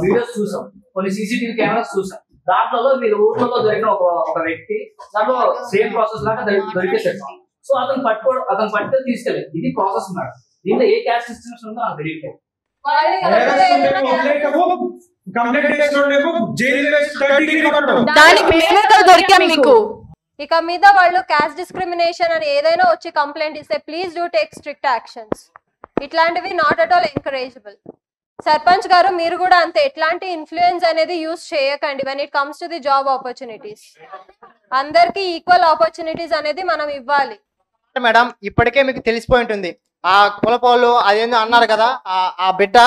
వీడియోస్ చూసాం, కొన్ని సీసీటీవీ కెమెరాస్ చూసాం. దాంట్లో వీళ్ళ ఊర్లలో జరిగిన ఒక వ్యక్తి దాంట్లో సేమ్ ప్రాసెస్ లాగా దొరికేసాడు. సో అతను పట్టుకొని తీసుకెళ్ళి ఇది ప్రాసెస్ మేడం. దీంట్లో ఏ క్యాస్ట్ సిస్టమ్స్ ఉందో నాకు తెలియట్లేదు. ఇక మీద వాళ్ళు క్యాస్ట్ డిస్క్రిమినేషన్ అని ఏదైనా వచ్చి కంప్లైంట్ ఇస్తే please do take strict actions. ఇట్లాంటివి not at all encourageable. Sarpanch గారు, మీరు కూడా అంతే. ఎట్లాంటి ఇన్ఫ్లుయెన్స్ అనేది యూస్ చేయకండి when it comes to the job opportunities. అందరికి ఈక్వల్ ఆపర్చునిటీస్ అనేది మనం ఇవ్వాలి మేడం. ఇప్పటికే మీకు తెలిసిపోయి ఉంటుంది, ఆ కులపోళ్ళు అదేందో అన్నారు కదా, ఆ బిడ్డ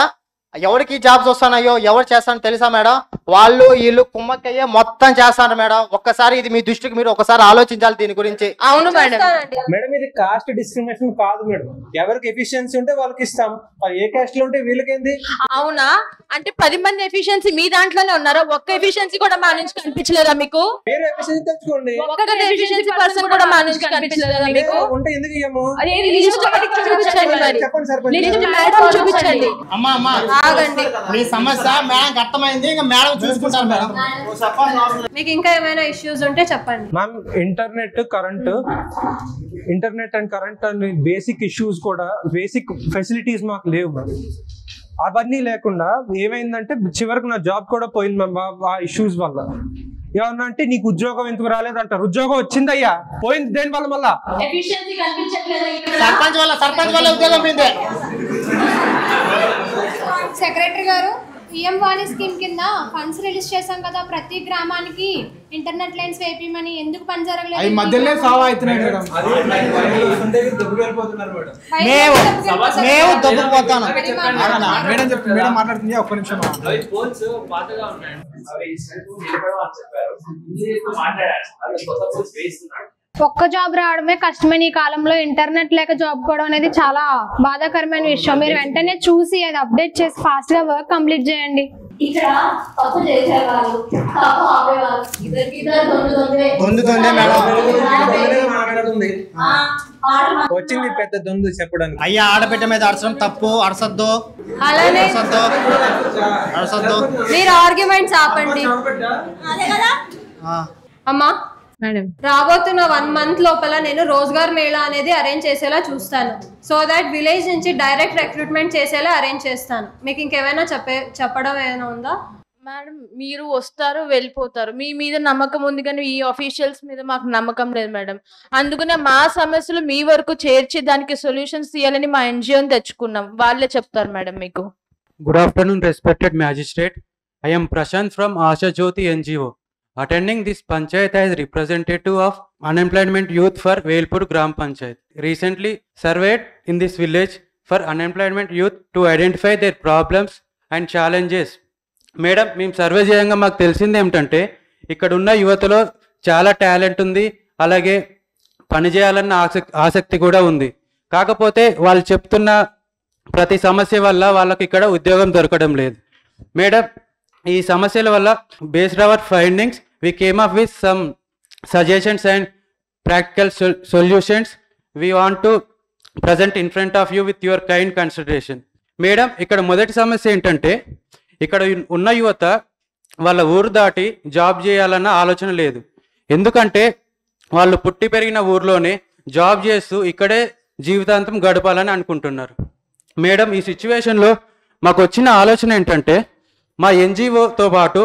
ఎవరికి జాబ్స్ వస్తున్నాయో ఎవరు చేస్తారో తెలుసా మేడం? వాళ్ళు వీళ్ళు కుమ్మక్కయ్యే మొత్తం చేస్తారు మేడం. ఒక్కసారి ఇది మీ దృష్టికి మీరు ఒకసారి ఆలోచించాలి దీని గురించి. అవును మేడం. మేడం, ఇది కాస్ట్ డిస్క్రిమినేషన్ కాదు మేడం. ఎవరికి ఎఫిషియన్సీ ఉంటే వాళ్ళకి ఇస్తాం, ఏ కాస్ట్ లో ఉంటే వీళ్ళకేంది? అవునా? అంటే 10 మంది ఎఫిషియన్సీ మీ దాంట్లోనే ఉన్నారా? ఒక్క ఎఫిషియన్సీ కూడా మా నుంచి కనిపించలేదా మీకు? తెచ్చుకోండి, ఒక్క ఎఫిషియన్సీ పర్సన్ కూడా మా నుంచి కనిపించలేదా మీకు? ఉంటే ఎందుకు ఇయ్యము? చూపించండి. చెప్పండి సర్పంచ్. చూపించండి. అమ్మా ఆగండి. మీ సమస్య మేడం అర్థమైంది, ఇంకా మేడం చూసుకుంటారు మేడం. మీకు ఇంకా ఏమైనా ఇష్యూస్ ఉంటే చెప్పండి. మ్యామ్ ఇంటర్నెట్ అండ్ కరెంట్ అనే బేసిక్ ఇష్యూస్ కూడా, బేసిక్ ఫెసిలిటీస్ మాకు లేవు మ్యామ్. అవన్నీ లేకుండా ఏమైందంటే చివరికి నా జాబ్ కూడా పోయింది మ్యామ్ ఆ ఇష్యూస్ వల్ల. ఏమన్నా అంటే నీకు ఉద్యోగం ఎందుకు రాలేదంటారు. ఉద్యోగం వచ్చిందయ్యా, పోయింది దేని వల్ల? మళ్ళా సర్పంచ్ వల్ల ఉద్యోగం పోయింది. సెక్రటరీ గారు, పిఎం వాణి స్కీమ్ కింద ఫండ్స్ రిలీజ్ చేశాం కదా, ప్రతి గ్రామానికి ఇంటర్నెట్ లైన్స్ వేపిమని, ఎందుకు పని జరగలేదు? అవి మధ్యలో సావా అవుతున్నాయి మేడం. మేము దొబ్బుకుపోతాను మేడం చెప్తుంది. మేడం మాట్లాడుతుంది, ఒక్క నిమిషం. ఒక్క జాబ్ రావడమే కష్టమైన ఈ కాలంలో ఇంటర్నెట్ లేక జాబ్ కూడా అనేది చాలా బాధాకరమైన విషయం. మీరు వెంటనే చూసి అది అప్డేట్ చేసి ఫాస్ట్ గా వర్క్ కంప్లీట్ చేయండి. ఇక్కడ తప్పు చేసేవాళ్ళు, తప్పు ఆపేవాళ్ళు, వచ్చింది పెద్ద దొందు చెప్పడానికి. అయ్యా ఆడబిడ్డ మీద అరచడం తప్పు, అరసద్దు. అలానే మీరు ఆర్గ్యుమెంట్స్ ఆపండి. అమ్మా మేడం, రాబోతున్న 1 month లోపల నేను రోజ్గార్ మేళా అనేది అరేంజ్ చేసేలా చూస్తాను. సో దట్ విలేజ్ నుంచి డైరెక్ట్ రిక్రూట్మెంట్ చేసేలా అరేంజ్ చేస్తాను. మీకు ఇంకేమైనా చెప్పడం ఏమైనా ఉందా? మేడం, మీరు వస్తారు వెళ్ళిపోతారు, మీ మీద నమ్మకం ఉంది కానీ ఈ ఆఫీషియల్స్ మీద మాకు నమ్మకం లేదు మేడం. అందుకనే మా సమస్యలు మీ వరకు చేర్చి దానికి సొల్యూషన్స్ తీయాలని మా ఎన్జిఓని తెచ్చుకున్నాం. వాళ్ళే చెప్తారు మేడం మీకు. Good afternoon, respected magistrate. I am Prashant from Asha Jyoti NGO. Attending this panchayat as representative of unemployment youth for Velpur Gram Panchayat. Recently surveyed in this village for unemployment youth to identify their problems and challenges. Madam, మేము survey చేయంగా మాకు తెలిసింది ఏమిటంటే ఇక్కడ ఉన్న యువతలో చాలా talent ఉంది, అలాగే పని చేయాలన్న ఆసక్తి కూడా ఉంది. కాకపోతే వాళ్ళు చెప్తున్న ప్రతి సమస్య వల్ల వాళ్ళకి ఇక్కడ ఉద్యోగం దొరకడం లేదు. మేడం, ఈ సమస్యల వల్ల based our findings we came up with some suggestions and practical solutions we want to present in front of you with your kind consideration. Madam, ఇక్కడ మొదటి సమస్య ఏంటంటే ఇక్కడ ఉన్న యువత వాళ్ళ ఊరు దాటి జాబ్ చేయాలన్న ఆలోచన లేదు. ఎందుకంటే వాళ్ళు పుట్టి పెరిగిన ఊర్లోనే జాబ్ చేస్తూ ఇక్కడే జీవితాంతం గడపాలని అనుకుంటున్నారు. మేడం, ఈ సిచ్యువేషన్లో మాకు వచ్చిన ఆలోచన ఏంటంటే మా ఎన్జిఓతో పాటు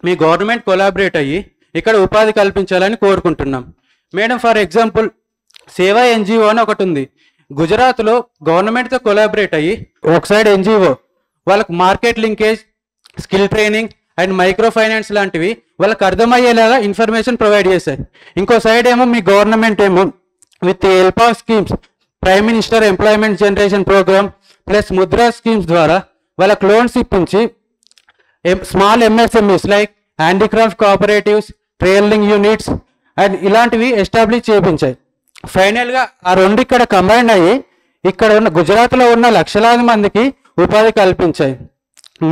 మీ గవర్నమెంట్ కొలాబరేట్ అయ్యి ఇక్కడ ఉపాధి కల్పించాలని కోరుకుంటున్నాం. మేడం, ఫర్ ఎగ్జాంపుల్ సేవా ఎన్జిఓ అని ఒకటి ఉంది. గుజరాత్లో గవర్నమెంట్తో కొలాబరేట్ అయ్యి ఒక సైడ్ ఎన్జిఓ వాళ్ళకు market linkage, skill training and microfinance లాంటివి వాళ్ళకి అర్థమయ్యేలాగా ఇన్ఫర్మేషన్ ప్రొవైడ్ చేశారు. ఇంకో సైడ్ ఏమో మీ గవర్నమెంట్ ఏమో with the help of schemes, prime minister employment generation programme plus Mudra schemes ద్వారా వాళ్ళకి లోన్స్ ఇప్పించి small MSMEs like handicraft cooperatives, tailoring units and ఇలాంటివి ఎస్టాబ్లిష్ చేయించాయి. ఫైనల్గా ఆ రెండు ఇక్కడ కంబైన్ అయ్యి ఇక్కడ ఉన్న గుజరాత్లో ఉన్న లక్షలాది మందికి ఉపాధి కల్పించాయి.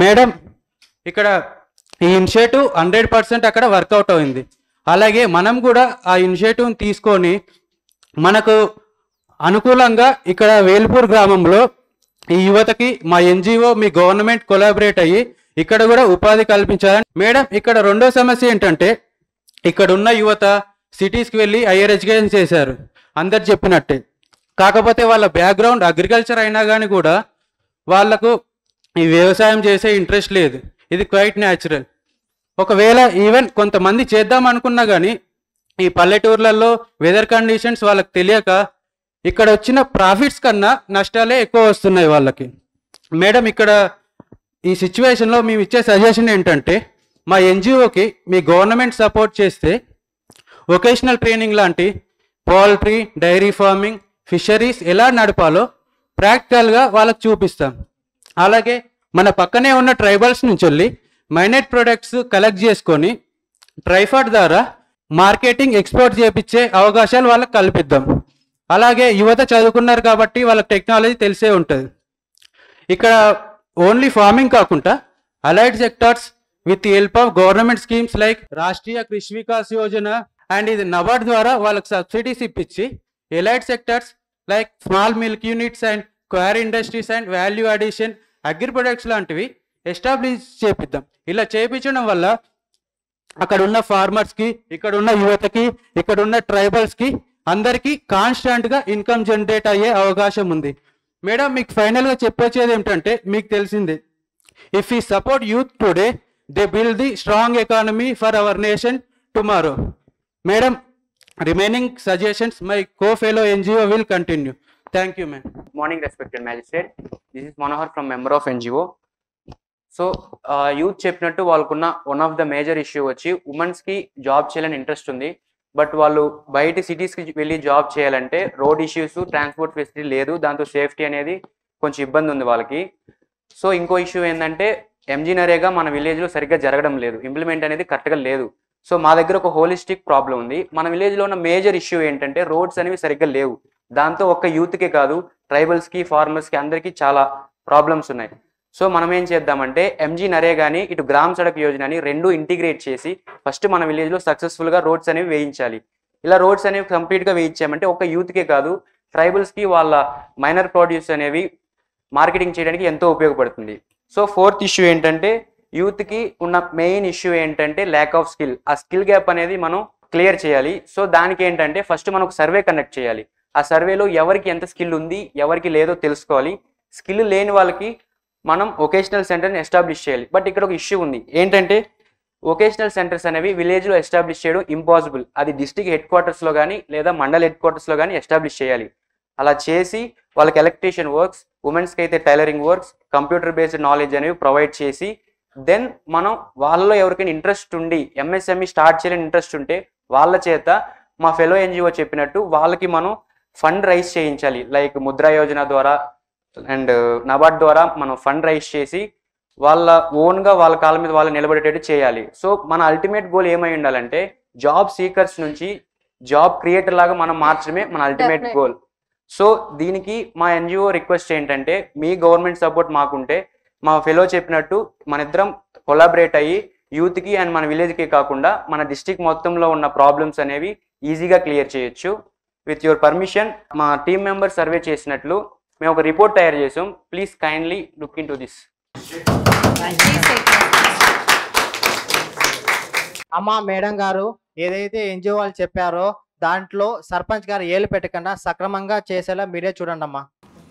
మేడం, ఇక్కడ ఈ ఇనిషియేటివ్ 100% అక్కడ వర్కౌట్ అయింది. అలాగే మనం కూడా ఆ ఇనిషియేటివ్ని తీసుకొని మనకు అనుకూలంగా ఇక్కడ వేల్పూర్ గ్రామంలో ఈ యువతకి మా ఎన్జిఓ మీ గవర్నమెంట్ కొలాబరేట్ అయ్యి ఇక్కడ కూడా ఉపాధి కల్పించాలని. మేడం, ఇక్కడ రెండో సమస్య ఏంటంటే ఇక్కడ ఉన్న యువత సిటీస్కి వెళ్ళి హైయర్ ఎడ్యుకేషన్ చేశారు అందరు చెప్పినట్టే. కాకపోతే వాళ్ళ బ్యాక్గ్రౌండ్ అగ్రికల్చర్ అయినా కానీ కూడా వాళ్ళకు ఈ వ్యవసాయం చేసే ఇంట్రెస్ట్ లేదు. ఇది క్వైట్ న్యాచురల్. ఒకవేళ ఈవెన్ కొంతమంది చేద్దాం అనుకున్నా కానీ ఈ పల్లెటూర్లలో వెదర్ కండిషన్స్ వాళ్ళకి తెలియక ఇక్కడ వచ్చిన ప్రాఫిట్స్ కన్నా నష్టాలే ఎక్కువ వస్తున్నాయి వాళ్ళకి. మేడం, ఇక్కడ ఈ సిచ్యువేషన్లో మేము ఇచ్చే సజెషన్ ఏంటంటే మా ఎన్జిఓకి మీ గవర్నమెంట్ సపోర్ట్ చేస్తే వొకేషనల్ ట్రైనింగ్ లాంటి పౌల్ట్రీ, డైరీ ఫార్మింగ్, ఫిషరీస్ ఎలా నడపాలో ప్రాక్టికల్గా వాళ్ళకి చూపిస్తాం. అలాగే మన పక్కనే ఉన్న ట్రైబల్స్ నుంచి వెళ్ళి మైనెట్ ప్రొడక్ట్స్ కలెక్ట్ చేసుకొని ట్రైఫాడ్ ద్వారా మార్కెటింగ్, ఎక్స్పోర్ట్ చేయించే అవకాశాలు వాళ్ళకి కల్పిద్దాం. అలాగే యువత చదువుకున్నారు కాబట్టి వాళ్ళకి టెక్నాలజీ తెలిసే ఉంటుంది. ఇక్కడ ఓన్లీ ఫార్మింగ్ కాకుండా allied sectors with the help of government schemes like Rashtriya Krishi Vikas Yojana and ఇది నబార్డ్ ద్వారా వాళ్ళకి సబ్సిడీస్ ఇప్పించి allied sectors like small milk units and quarry industries and value addition agri products లాంటివి ఎస్టాబ్లిష్ చేపిద్దాం. ఇలా చేయించడం వల్ల అక్కడ ఉన్న ఫార్మర్స్కి, ఇక్కడ ఉన్న యువతకి, ఇక్కడ ఉన్న ట్రైబల్స్కి అందరికీ కాన్స్టాంట్గా ఇన్కమ్ జనరేట్ అయ్యే అవకాశం ఉంది. మేడం, మీకు ఫైనల్గా చెప్పొచ్చేది ఏమిటంటే, మీకు తెలిసిందే, if you support youth today they build the strong economy for our nation tomorrow. Madam, remaining suggestions my co-fellow NGO will continue. Thank you, ma'am. Morning, respected magistrate. This is Manohar from member of NGO. So youth చెప్పినట్టు వాళ్ళకున్న one of the major issue వచ్చి ఉమెన్స్కి job చేయాలని interest ఉంది. But వాళ్ళు బయట సిటీస్కి వెళ్ళి job చేయాలంటే road issues, transport facility లేదు, దాంతో సేఫ్టీ అనేది కొంచెం ఇబ్బంది ఉంది వాళ్ళకి. సో ఇంకో ఇష్యూ ఏంటంటే ఎంజీ నరేగా మన విలేజ్లో సరిగ్గా జరగడం లేదు, ఇంప్లిమెంట్ అనేది కరెక్ట్గా లేదు. సో మా దగ్గర ఒక హోలిస్టిక్ ప్రాబ్లం ఉంది. మన విలేజ్లో ఉన్న మేజర్ ఇష్యూ ఏంటంటే రోడ్స్ అనేవి సరిగ్గా లేవు. దాంతో ఒక్క యూత్కే కాదు, ట్రైబల్స్కి, ఫార్మర్స్కి అందరికీ చాలా ప్రాబ్లమ్స్ ఉన్నాయి. సో మనం ఏం చేద్దామంటే ఎంజీ నరేగాని ఇటు గ్రామ్ సడక్ యోజనని రెండు ఇంటిగ్రేట్ చేసి ఫస్ట్ మన విలేజ్లో సక్సెస్ఫుల్గా రోడ్స్ అనేవి వేయించాలి. ఇలా రోడ్స్ అనేవి కంప్లీట్గా వేయించామంటే ఒక యూత్కే కాదు, ట్రైబల్స్కి వాళ్ళ మైనర్ ప్రొడ్యూస్ అనేవి మార్కెటింగ్ చేయడానికి ఎంతో ఉపయోగపడుతుంది. సో ఫోర్త్ ఇష్యూ ఏంటంటే యూత్కి ఉన్న మెయిన్ ఇష్యూ ఏంటంటే ల్యాక్ ఆఫ్ స్కిల్. ఆ స్కిల్ గ్యాప్ అనేది మనం క్లియర్ చేయాలి. సో దానికి ఏంటంటే ఫస్ట్ మనం ఒక సర్వే కండక్ట్ చేయాలి. ఆ సర్వేలో ఎవరికి ఎంత స్కిల్ ఉంది, ఎవరికి లేదో తెలుసుకోవాలి. స్కిల్ లేని వాళ్ళకి మనం వొకేషనల్ సెంటర్ని ఎస్టాబ్లిష్ చేయాలి. బట్ ఇక్కడ ఒక ఇష్యూ ఉంది ఏంటంటే వొకేషనల్ సెంటర్స్ అనేవి విలేజ్లో ఎస్టాబ్లిష్ చేయడం ఇంపాసిబుల్. అది డిస్ట్రిక్ట్ హెడ్ క్వార్టర్స్లో కానీ లేదా మండల్ హెడ్ క్వార్టర్స్లో కానీ ఎస్టాబ్లిష్ చేయాలి. అలా చేసి వాళ్ళకి ఎలక్ట్రీషియన్ వర్క్స్, ఉమెన్స్కి అయితే tailoring works, computer based knowledge అనేవి ప్రొవైడ్ చేసి దెన్ మనం వాళ్ళలో ఎవరికైనా ఇంట్రెస్ట్ ఉండి ఎంఎస్ఎంఈ స్టార్ట్ చేయాలని ఇంట్రెస్ట్ ఉంటే వాళ్ళ చేత మా ఫెలో ఎన్జిఓ చెప్పినట్టు వాళ్ళకి మనం ఫండ్ రైజ్ చేయించాలి. లైక్ ముద్రా యోజన ద్వారా అండ్ నబార్డ్ ద్వారా మనం ఫండ్ రైజ్ చేసి వాళ్ళ ఓన్గా వాళ్ళ కాళ్ళ మీద వాళ్ళు నిలబడేటట్టు చేయాలి. సో మన అల్టిమేట్ గోల్ ఏమై ఉండాలంటే జాబ్ సీకర్స్ నుంచి జాబ్ క్రియేటర్ లాగా మనం మార్చడమే మన అల్టిమేట్ గోల్. సో దీనికి మా ఎన్జిఓ రిక్వెస్ట్ ఏంటంటే మీ గవర్నమెంట్ సపోర్ట్ మాకుంటే మా ఫెలో చెప్పినట్టు మన ఇద్దరం కొలాబరేట్ అయ్యి యూత్కి అండ్ మన విలేజ్కి కాకుండా మన డిస్ట్రిక్ట్ మొత్తంలో ఉన్న ప్రాబ్లమ్స్ అనేవి ఈజీగా క్లియర్ చేయొచ్చు. విత్ యువర్ పర్మిషన్ మా టీమ్ మెంబర్ సర్వే చేసినట్లు మేము ఒక రిపోర్ట్ తయారు చేసాం. Please kindly look in to this. అమ్మా మేడం గారు ఏదైతే ఎన్జిఓ వాళ్ళు చెప్పారో దాంట్లో సర్పంచ్ గారు ఏలు పెట్టకుండా సక్రమంగా చేసేలా మీరే చూడండి అమ్మా.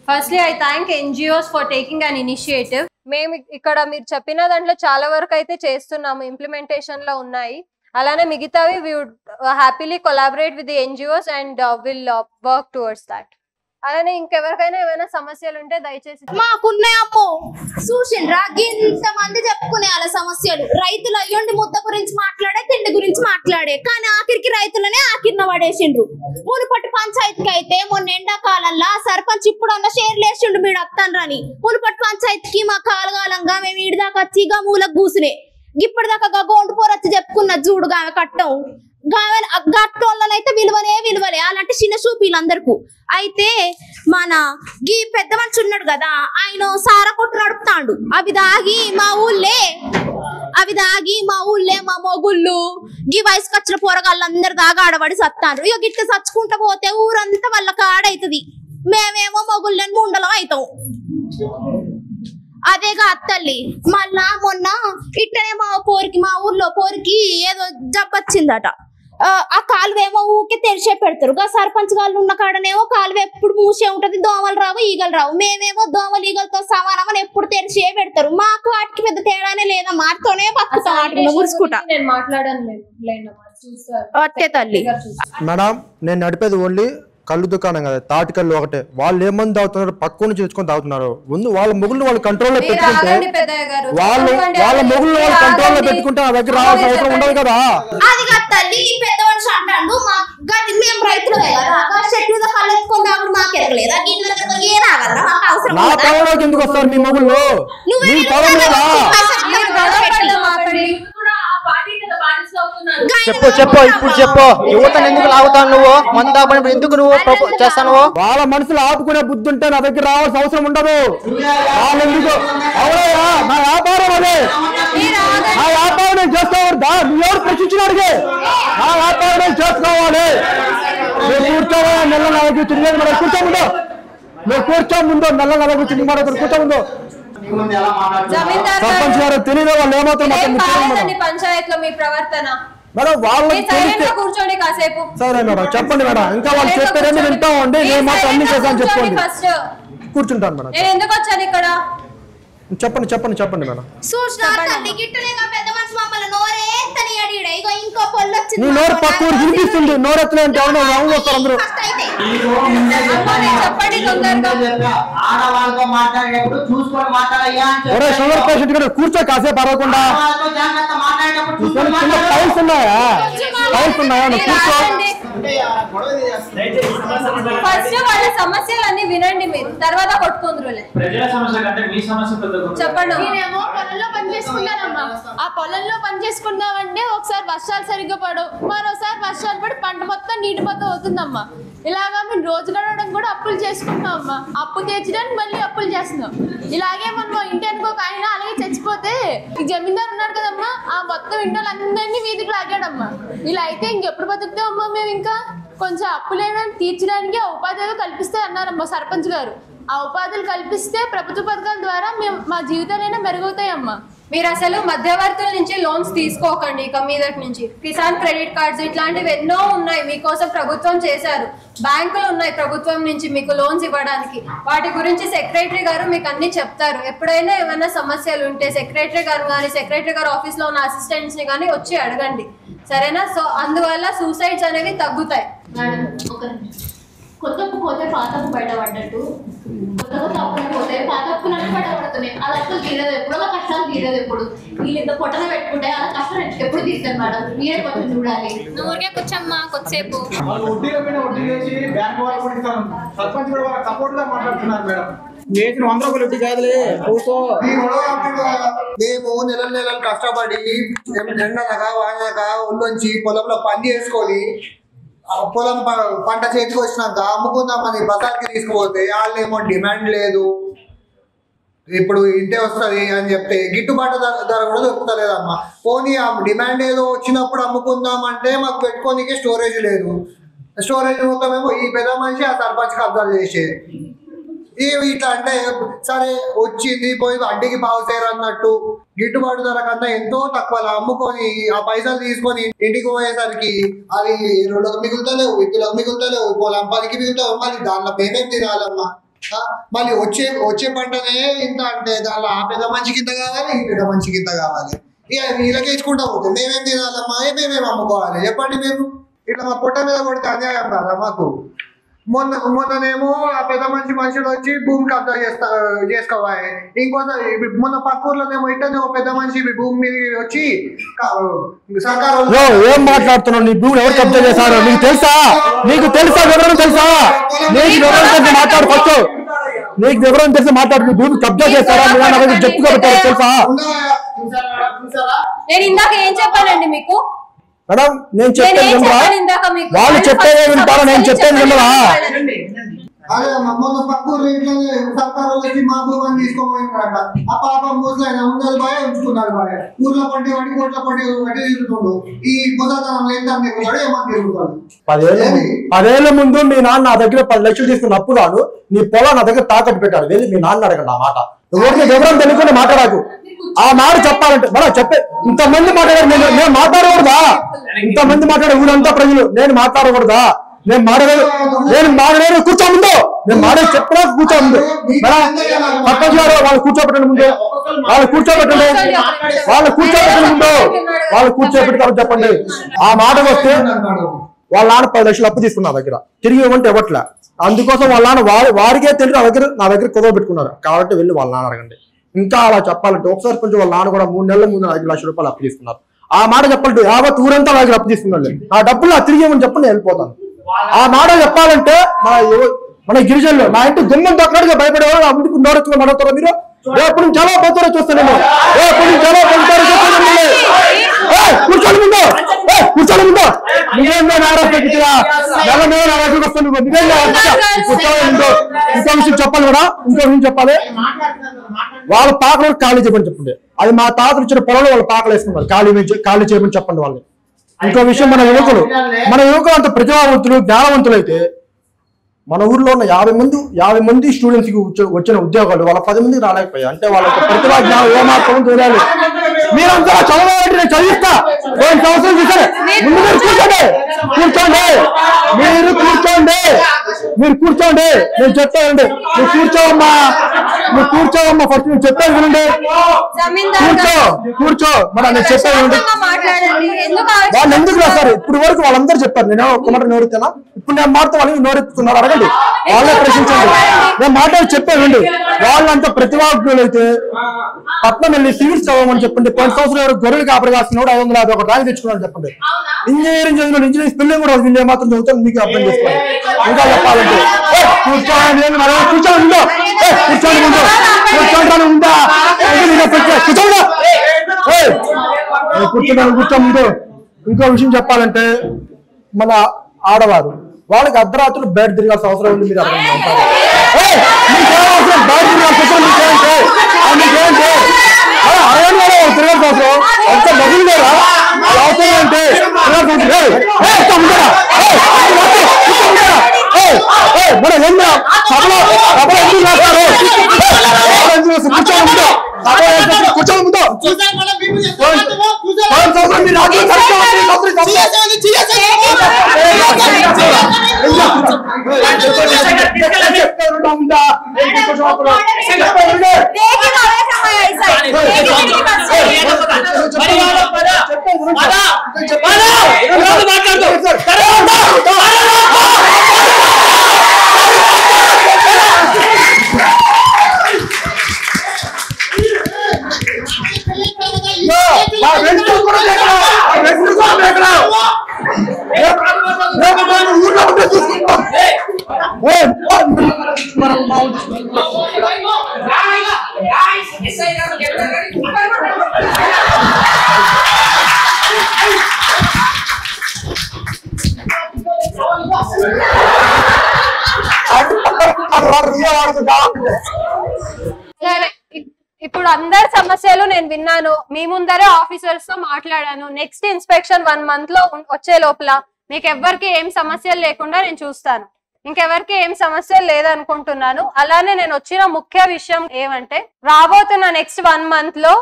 Firstly I thank NGOs for taking an initiative. మేము ఇక్కడ మీరు చెప్పిన దాంట్లో చాలా వరకు అయితే చేస్తున్నాము, ఇంప్లిమెంటేషన్ లో ఉన్నాయి. అలానే మిగతావి we would happily collaborate with the NGOs and will work towards that. అలానే ఇంకెవరికైనా ఏమైనా సమస్యలు ఉంటే దయచేసి మాకున్నాయమ్మో చూసిండ్రా ఇంత మంది చెప్పుకునే వాళ్ళ సమస్యలు. రైతులు అయ్యోండి ముద్ద గురించి మాట్లాడే, తిండి గురించి మాట్లాడే, కానీ ఆఖరికి రైతులనే ఆఖరిన పడేసిండ్రు. మునుపటి పంచాయతీకి అయితే మొన్న ఎండాకాలంలో సర్పంచ్ ఇప్పుడన్నా షేర్లు వేసిండు మీరు వస్తానని. మునుపటి పంచాయతీకి మా కాలగాలంగా మేము ఈడిదాకా వచ్చి ఇక మూలకు కూసునే ఇప్పటిదాకా గోండు పోరొచ్చి చెప్పుకున్న చూడు గామె కట్టం గట్టోళ్ళనైతే విలువలే అలాంటి చిన్న చూపీలందరికీ. అయితే మన గీ పెద్ద మనిషి ఉన్నాడు కదా, ఆయన సారా కొట్టు నడుపుతాడు. అవి దాగి మా ఊళ్ళే మా మొగుళ్ళు గీ వయసుకు వచ్చిన పోరగాళ్ళందరు దాగా ఆడబడి సత్తాండ్రు. ఇక గిట్ట చచ్చుకుంటా పోతే ఊరంతా వాళ్ళ కాడైతుంది. మేమేమో మొగుళ్ళని ముండలం అవుతాం. అదేగా అత్తల్లి మళ్ళా మొన్న ఇట్టనే మా ఊర్లో పోరికి ఏదో జబ్బొచ్చిందట. ఆ కాలువేమో ఊకే తెరిచే పెడతారు. సర్పంచ్ గాళ్ళు ఉన్న కాడనేమో కాలువ ఎప్పుడు మూసే ఉంటది, దోమలు రావు ఈగలు రావు. మేమేమో దోమలు ఈగలతో సమానమని ఎప్పుడు తెరిచే పెడతారు. మాకు వాటికి పెద్ద తేడానే లేదా, మాటతోనే బతుకుతాం వాటిని మురుసుకుంటా. నేను మాట్లాడాను అట్టే తల్లి. మేడం నేను నడిపేది ఓన్లీ కళ్ళు దుకాణం కదా, తాటి కళ్ళు ఒకటే. వాళ్ళు ఏమని తాగుతున్నారు పక్కన చూసుకొని తాగుతున్నారు. ముందు వాళ్ళ మొగుళ్ళు వాళ్ళు కంట్రోల్లో పెట్టుకుంటే వాళ్ళ మొగుళ్ళు వాళ్ళు కంట్రోల్లో పెట్టుకుంటే ఆ దగ్గర రావాల్సిన అవసరం ఉండదు కదా. అది కాదు తల్లి, పెద్ద మనిషి అంటాడు మేము రైతులు చెట్లు కళ్ళు ఎత్తుకొని తాగుడు మాకు ఎరగలేదా? ఏ రాగలరా నా పొలంలోకి ఎందుకు వస్తారు మీ మొగుళ్ళు? మీ పొలం లేదా? చెప్పు ఇప్పుడు చెప్పు. యువతను ఎందుకు లాగుతావు నువ్వు? మందు తాపని ఎందుకు నువ్వు చేస్తాను? వాళ్ళ మనసులు ఆపుకునే బుద్ధి ఉంటే నా దగ్గర రావాల్సిన అవసరం ఉండదు. వాళ్ళు ఎందుకు అవునయ్యా, నా వ్యాపారం అదే, నా వ్యాపారం నేను చేసుకోవద్దా? ఎవరు ప్రశ్నించినాడికి నా వ్యాపారం నేను చేసుకోవాలి. నువ్వు కూర్చోవా నెల నలభై తిరిగేది మన కూర్చోముందో, నువ్వు కూర్చోముందో నెల నలభై తిరిగి మన కూర్చోముందో. జమీందార్ సర్పంచ్ గారు తెలియదు వాళ్ళు ఏమాత్రం మాకు ఏం తెలియదు బాలేదండి పంచాయతీలో మీ ప్రవర్తన. మేడం వాళ్ళకి మీరు సైలెంట్ గా కూర్చోండి కాసేపు. సరే మేడం చెప్పండి మేడం, ఇంకా వాళ్ళు చెప్పేదేమి వింటామండి, నేను మాత్రం అన్ని చేశాను చెప్పండి. ఫస్ట్ కూర్చుంటాను మేడం. నేను ఎందుకు వచ్చాను ఇక్కడ? చెప్పండి చెప్పండి చెప్పండి మేడం. నీ నోరు పక్క ఊరు వినిపిస్తుంది, నోరెత్తలే అంటే ఎవరో రావు వస్తారు అందరూ. చెప్పండి తొందరగా. ఆడవాళ్ళతో మాట్లాడేటప్పుడు చూసుకొని మాట్లాడయ్యా. ఒరే షుగర్ పేషెంట్ కూడా కూర్చో కాసేపు అరవకుండా. టైల్స్ ఉన్నాయా? టైల్స్ ఉన్నాయా? నువ్వు కూర్చో. ఫస్ట్ వాళ్ళ సమస్యలన్నీ వినండి మీరు, తర్వాత కొట్టుకుందరులే. ప్రజల సమస్య కంటే మీ సమస్య చెప్పండి. నేనేమో పొలంలో పని చేసుకున్నానమ్మా. ఆ పొలంలో పని చేసుకున్నామంటే ఒకసారి వర్షాలు సరిగ్గా పడవు, మరోసారి వర్షాలు పడి పంట మొత్తం నీటి మొత్తం అవుతుందమ్మా. ఇలాగా మేము రోజు గడవడం కూడా అప్పులు చేసుకుంటున్నాం అమ్మా. అప్పు తీర్చడానికి మళ్ళీ అప్పులు చేస్తున్నాం. ఇలాగే మనం ఇంటి అనుకోక ఆయన అలాగే చచ్చిపోతే ఈ జమీందారు ఉన్నాడు కదమ్మా, ఆ మొత్తం ఇంటోళ్ళందరినీ వీధికి లాగాడమ్మా. ఇలా అయితే ఇంకెప్పుడు బతుకుతామమ్మా మేము? ఇంకా కొంచెం అప్పులేనా తీర్చడానికి ఆ ఉపాధి ఏదో కల్పిస్తే అన్నారమ్మా సర్పంచ్ గారు. ఆ ఉపాధులు కల్పిస్తే ప్రభుత్వ పథకాల ద్వారా మేము మా జీవితాలైనా మెరుగవుతాయమ్మా. మీరు అసలు మధ్యవర్తుల నుంచి లోన్స్ తీసుకోకండి ఇక మీదటి నుంచి. కిసాన్ క్రెడిట్ కార్డ్స్ ఇట్లాంటివి ఎన్నో ఉన్నాయి, మీకోసం ప్రభుత్వం చేశారు. బ్యాంకులు ఉన్నాయి ప్రభుత్వం నుంచి మీకు లోన్స్ ఇవ్వడానికి. వాటి గురించి సెక్రటరీ గారు మీకు అన్ని చెప్తారు. ఎప్పుడైనా ఏమైనా సమస్యలు ఉంటే సెక్రటరీ గారు కానీ సెక్రటరీ గారు ఆఫీస్ లో ఉన్న అసిస్టెంట్స్ ని కానీ వచ్చి అడగండి, సరేనా? సో అందువల్ల సూసైడ్స్ అనేవి తగ్గుతాయి. కొత్త పోతే పాతకు బయటపడ్డట్టు, కొత్త అప్పులు పోతే పాత అప్పులు బయటపడుతున్నాయి. అలా అప్పులు తీరదు ఎప్పుడు, అలా కష్టాలు తీరదు ఎప్పుడు. వీళ్ళు ఇంత పొట్టన పెట్టుకుంటే అలా కష్టం ఎప్పుడు తీరుతారు మేడం? మీరే కొంచెం చూడాలి. నువ్వు ఊరికే కూర్చోమ్మా కొద్దిసేపు. సర్పంచ్ కూడా వాళ్ళ సపోర్ట్ గా మాట్లాడుతున్నారు మేడం. చేసిన 100 రూపాయలు వడ్డీ కాదులే కూర్చో. మేము నెలలు కష్టపడి ఎండనగా వానగా ఒళ్ళొంచి పొలంలో పని చేసుకొని పొలం పంట చేతికి వచ్చినాక అమ్ముకుందామని బజార్కి తీసుకుపోతే వాళ్ళేమో డిమాండ్ లేదు, ఇప్పుడు ఇంటే వస్తుంది అని చెప్తే గిట్టుబాటు ధర కూడా దొరుకుతలేదమ్మా. పోనీ ఆ డిమాండ్ ఏదో వచ్చినప్పుడు అమ్ముకుందామంటే మాకు పెట్టుకోనికి స్టోరేజ్ లేదు. స్టోరేజ్ మొత్తం ఏమో ఈ పెద్ద మనిషి ఆ సర్పంచ్ కబ్జాలు చేసే ఇట్లా అంటే సరే వచ్చింది పోయి వడ్డీకి పావుసేరు అన్నట్టు గిట్టుబాటు ధర కన్నా ఎంతో తక్కువ అమ్ముకొని ఆ పైసలు తీసుకొని ఇంటికి పోయేసరికి అవి ఎరువులకు మిగులుతలేవు, విత్తులకు మిగులుతలేవు, పొలం పనికి మిగులుతావు. మళ్ళీ దాంట్లో మేమేం తినాలమ్మా? మళ్ళీ వచ్చే పంటనే ఇంత అంటే దానిలో ఆ పెద్ద మంచి కింద కావాలి, ఈ పెద్ద మంచి కింద కావాలి. ఇక వీళ్ళకి ఇచ్చుకుంటా పోతే మేమేం తినాలమ్మా? మేమేం అమ్ముకోవాలి చెప్పండి? మేము ఇట్లా మా పొట్ట మీద కొడితే అన్యాయం కాదా మాకు? మొన్ననేమో ఆ పెద్ద మనుషులు వచ్చి భూమి కబ్జా చేసుకోవాలి. ఇంకోసారి మొన్న పక్కూర్లోనేమో ఇట్టనే పెద్ద మనిషి భూమి మీద వచ్చి ఏం మాట్లాడుతున్నావు? నీ భూమి ఎవరు కబ్జా చేశారు నీకు తెలుసా? నీకు తెలుసా? వివరం తెలుసా? నీకు వివరం తెలిసి మాట్లాడుకోవచ్చు. నీకు వివరం తెలిసి మాట్లాడు. నీ భూమి కబ్జా చేశారా చెప్పుకోబట్టారు తెలుసా? నేను ఇందాక ఏం చెప్పానండి మీకు? మేడం నేను చెప్పేది వాళ్ళు చెప్పేదే వింటారా? నేను చెప్పేది విన్నవా? అదే మొన్న పక్కూరు ఇట్లనే సర్కారు వచ్చి మా భూమిని తీసుకోపోయినారట. ఆ పాప మూసలైన ఉన్నది బాగా ఉంచుకున్నారు. బాగా ఊర్లో పట్టి వాడి కోట్ల పట్టి తిరుగుతుండు. ఈ మొదలతనం ఏంటని తిరుగుతాడు, ఏమని తిరుగుతాడు? 10 ఏళ్ల ముందు మీ నాన్న నా దగ్గర 10 లక్షలు తీసుకున్న అప్పు గాను నీ పొలం నా దగ్గర తాకట్టు పెట్టాడు. వెళ్ళి మీ నాన్న అడగండి ఆ మాట. ఎవరికి వివరం తెలియకుండా మాట్లాడకు. ఆ మాట చెప్పాలంటే మనం చెప్పే ఇంతమంది మాట్లాడారు, నేను మాట్లాడకూడదా? ఇంతమంది మాట్లాడే ఊరంతా ప్రజలు నేను మాట్లాడకూడదా? నేను మాట్లాడలేదు కూర్చో ముందు. నేను మాట్లాడి చెప్పినా కూర్చో ముందు. సర్పంచ్ గారు వాళ్ళు కూర్చోబెట్టండి ముందు. వాళ్ళు కూర్చోబెట్టండి ముందు. వాళ్ళు కూర్చోబెట్టారు చెప్పండి. ఆ మాట వస్తే వాళ్ళ నాన్న 10 లక్షలు అప్పు తీసుకున్నా దగ్గర తిరిగి ఇవ్వమంటే ఇవ్వట్లే. అందుకోసం వాళ్ళ నాన్న వారికే తెలియదు నా దగ్గర కుదవ పెట్టుకున్నారు. కాబట్టి వెళ్ళి వాళ్ళ నాన్న అడగండి. ఇంకా అలా చెప్పాలంటే ఒకసారి కొంచెం వాళ్ళ నాన్న కూడా 3 నెలల ముందు 5 లక్షల రూపాయలు అప్పు తీసుకున్నారు. ఆ మాట చెప్పాలంటే యావత్ ఊరంతా దగ్గర అప్పు తీసుకున్నారు. ఆ డబ్బులు తిరిగి ఇవ్వమని చెప్పండి, వెళ్ళిపోతాను. ఆ మాట చెప్పాలంటే మన గిరిజనులు నా ఇంటి గుమ్మం తొక్కడిగా భయపడేవాళ్ళు అప్పుడు నోరెత్తుకుని నడుతారా మీరు? ఎప్పుడు చాలా పోతారో చూస్తాను. ఎప్పుడు చాలా పోతారో చూస్తాను. కూర్చోని ముందు కూర్చోని ముందు నువ్వేందో నారాజుగా వస్తాను. ఇంకో విషయం చెప్పాలి కూడా. ఇంకో విషయం చెప్పాలి. వాళ్ళ పాకలు ఖాళీ చేయమని చెప్పండి. అది మా తాతలు ఇచ్చిన పొలంలో వాళ్ళు పాకలు వేసుకున్నారు. ఖాళీ చేయమని చెప్పండి వాళ్ళని. ఇంకో విషయం మన యువకులు అంత ప్రతిభావంతులు జ్ఞానవంతులు అయితే మన ఊర్లో ఉన్న 50 మంది స్టూడెంట్స్ కి వచ్చిన ఉద్యోగాలు వాళ్ళ 10 మందికి రాలేకపోయాయి. అంటే వాళ్ళ ప్రతిభా జ్ఞానం ఏమాత్రం తెలియాలి. మీరంతా చదవాలి, నేను చదివిస్తా. 2 సంవత్సరాలు చూసారు. ముందు మీరు కూర్చోండి. నేను చెప్తానండి. మీరు కూర్చోవమ్మా ఫస్ట్ నేను చెప్పాను వినండి. కూర్చో మరి నేను చెప్పాను వినండి. వాళ్ళు ఎందుకు రాస్తారు? ఇప్పుడు వరకు వాళ్ళందరూ చెప్పారు. నేను ఒక్క మాట నోరుతానా? ఇప్పుడు నేను మాట్లాడుతూ వాళ్ళని నోరెత్తుతున్నారు. అడగండి, వాళ్ళే ప్రశ్నించండి. నేను మాట్లాడి చెప్పానండి. వాళ్ళంతా ప్రతిభాజ్ఞులు అయితే పట్నం వెళ్ళి సివిల్స్ చదవమని చెప్పండి. 10 సంవత్సరాలు గొర్రెలు కాపరి కాస్తున్నాడు 550 ఒక ర్యాంక్ తెచ్చుకున్నాడు చెప్పండి. ఇంజనీరింగ్ చదివిన ఇంజనీరింగ్ స్పెల్లింగ్ కూడా నేను మాత్రం చదువుతాను, మీకు అర్థం చేసుకోవాలి. ఇంకా చెప్పాలంటే కూర్చోండి ముందు. ఇంకో విషయం చెప్పాలంటే మన ఆడవారు వాళ్ళకి అర్ధరాత్రులు బయట తిరగాల్సిన అవసరం ఉంది. మీరు అర్థం బయట తిరగాల్సిన మీకేంటి తిరగాల్సిన అవసరం అంత డబ్బులు లేదా? అవసరం అంటే మనం ఏంటో సభలో ఎందుకు రాస్తారు? కూర్చోని ముందు ఇప్పుడు అందరి సమస్యలు నేను విన్నాను. మీ ముందరే ఆఫీసర్స్ తో మాట్లాడాను. నెక్స్ట్ ఇన్స్పెక్షన్ 1 month లో వచ్చే లోపల మీకు ఎవరికి ఏం సమస్యలు లేకుండా నేను చూస్తాను. ఇంకెవరికి ఏం సమస్యలు లేదనుకుంటున్నాను. అలానే నేను వచ్చిన ముఖ్య విషయం ఏమంటే రాబోతున్న నెక్స్ట్ 1 month లో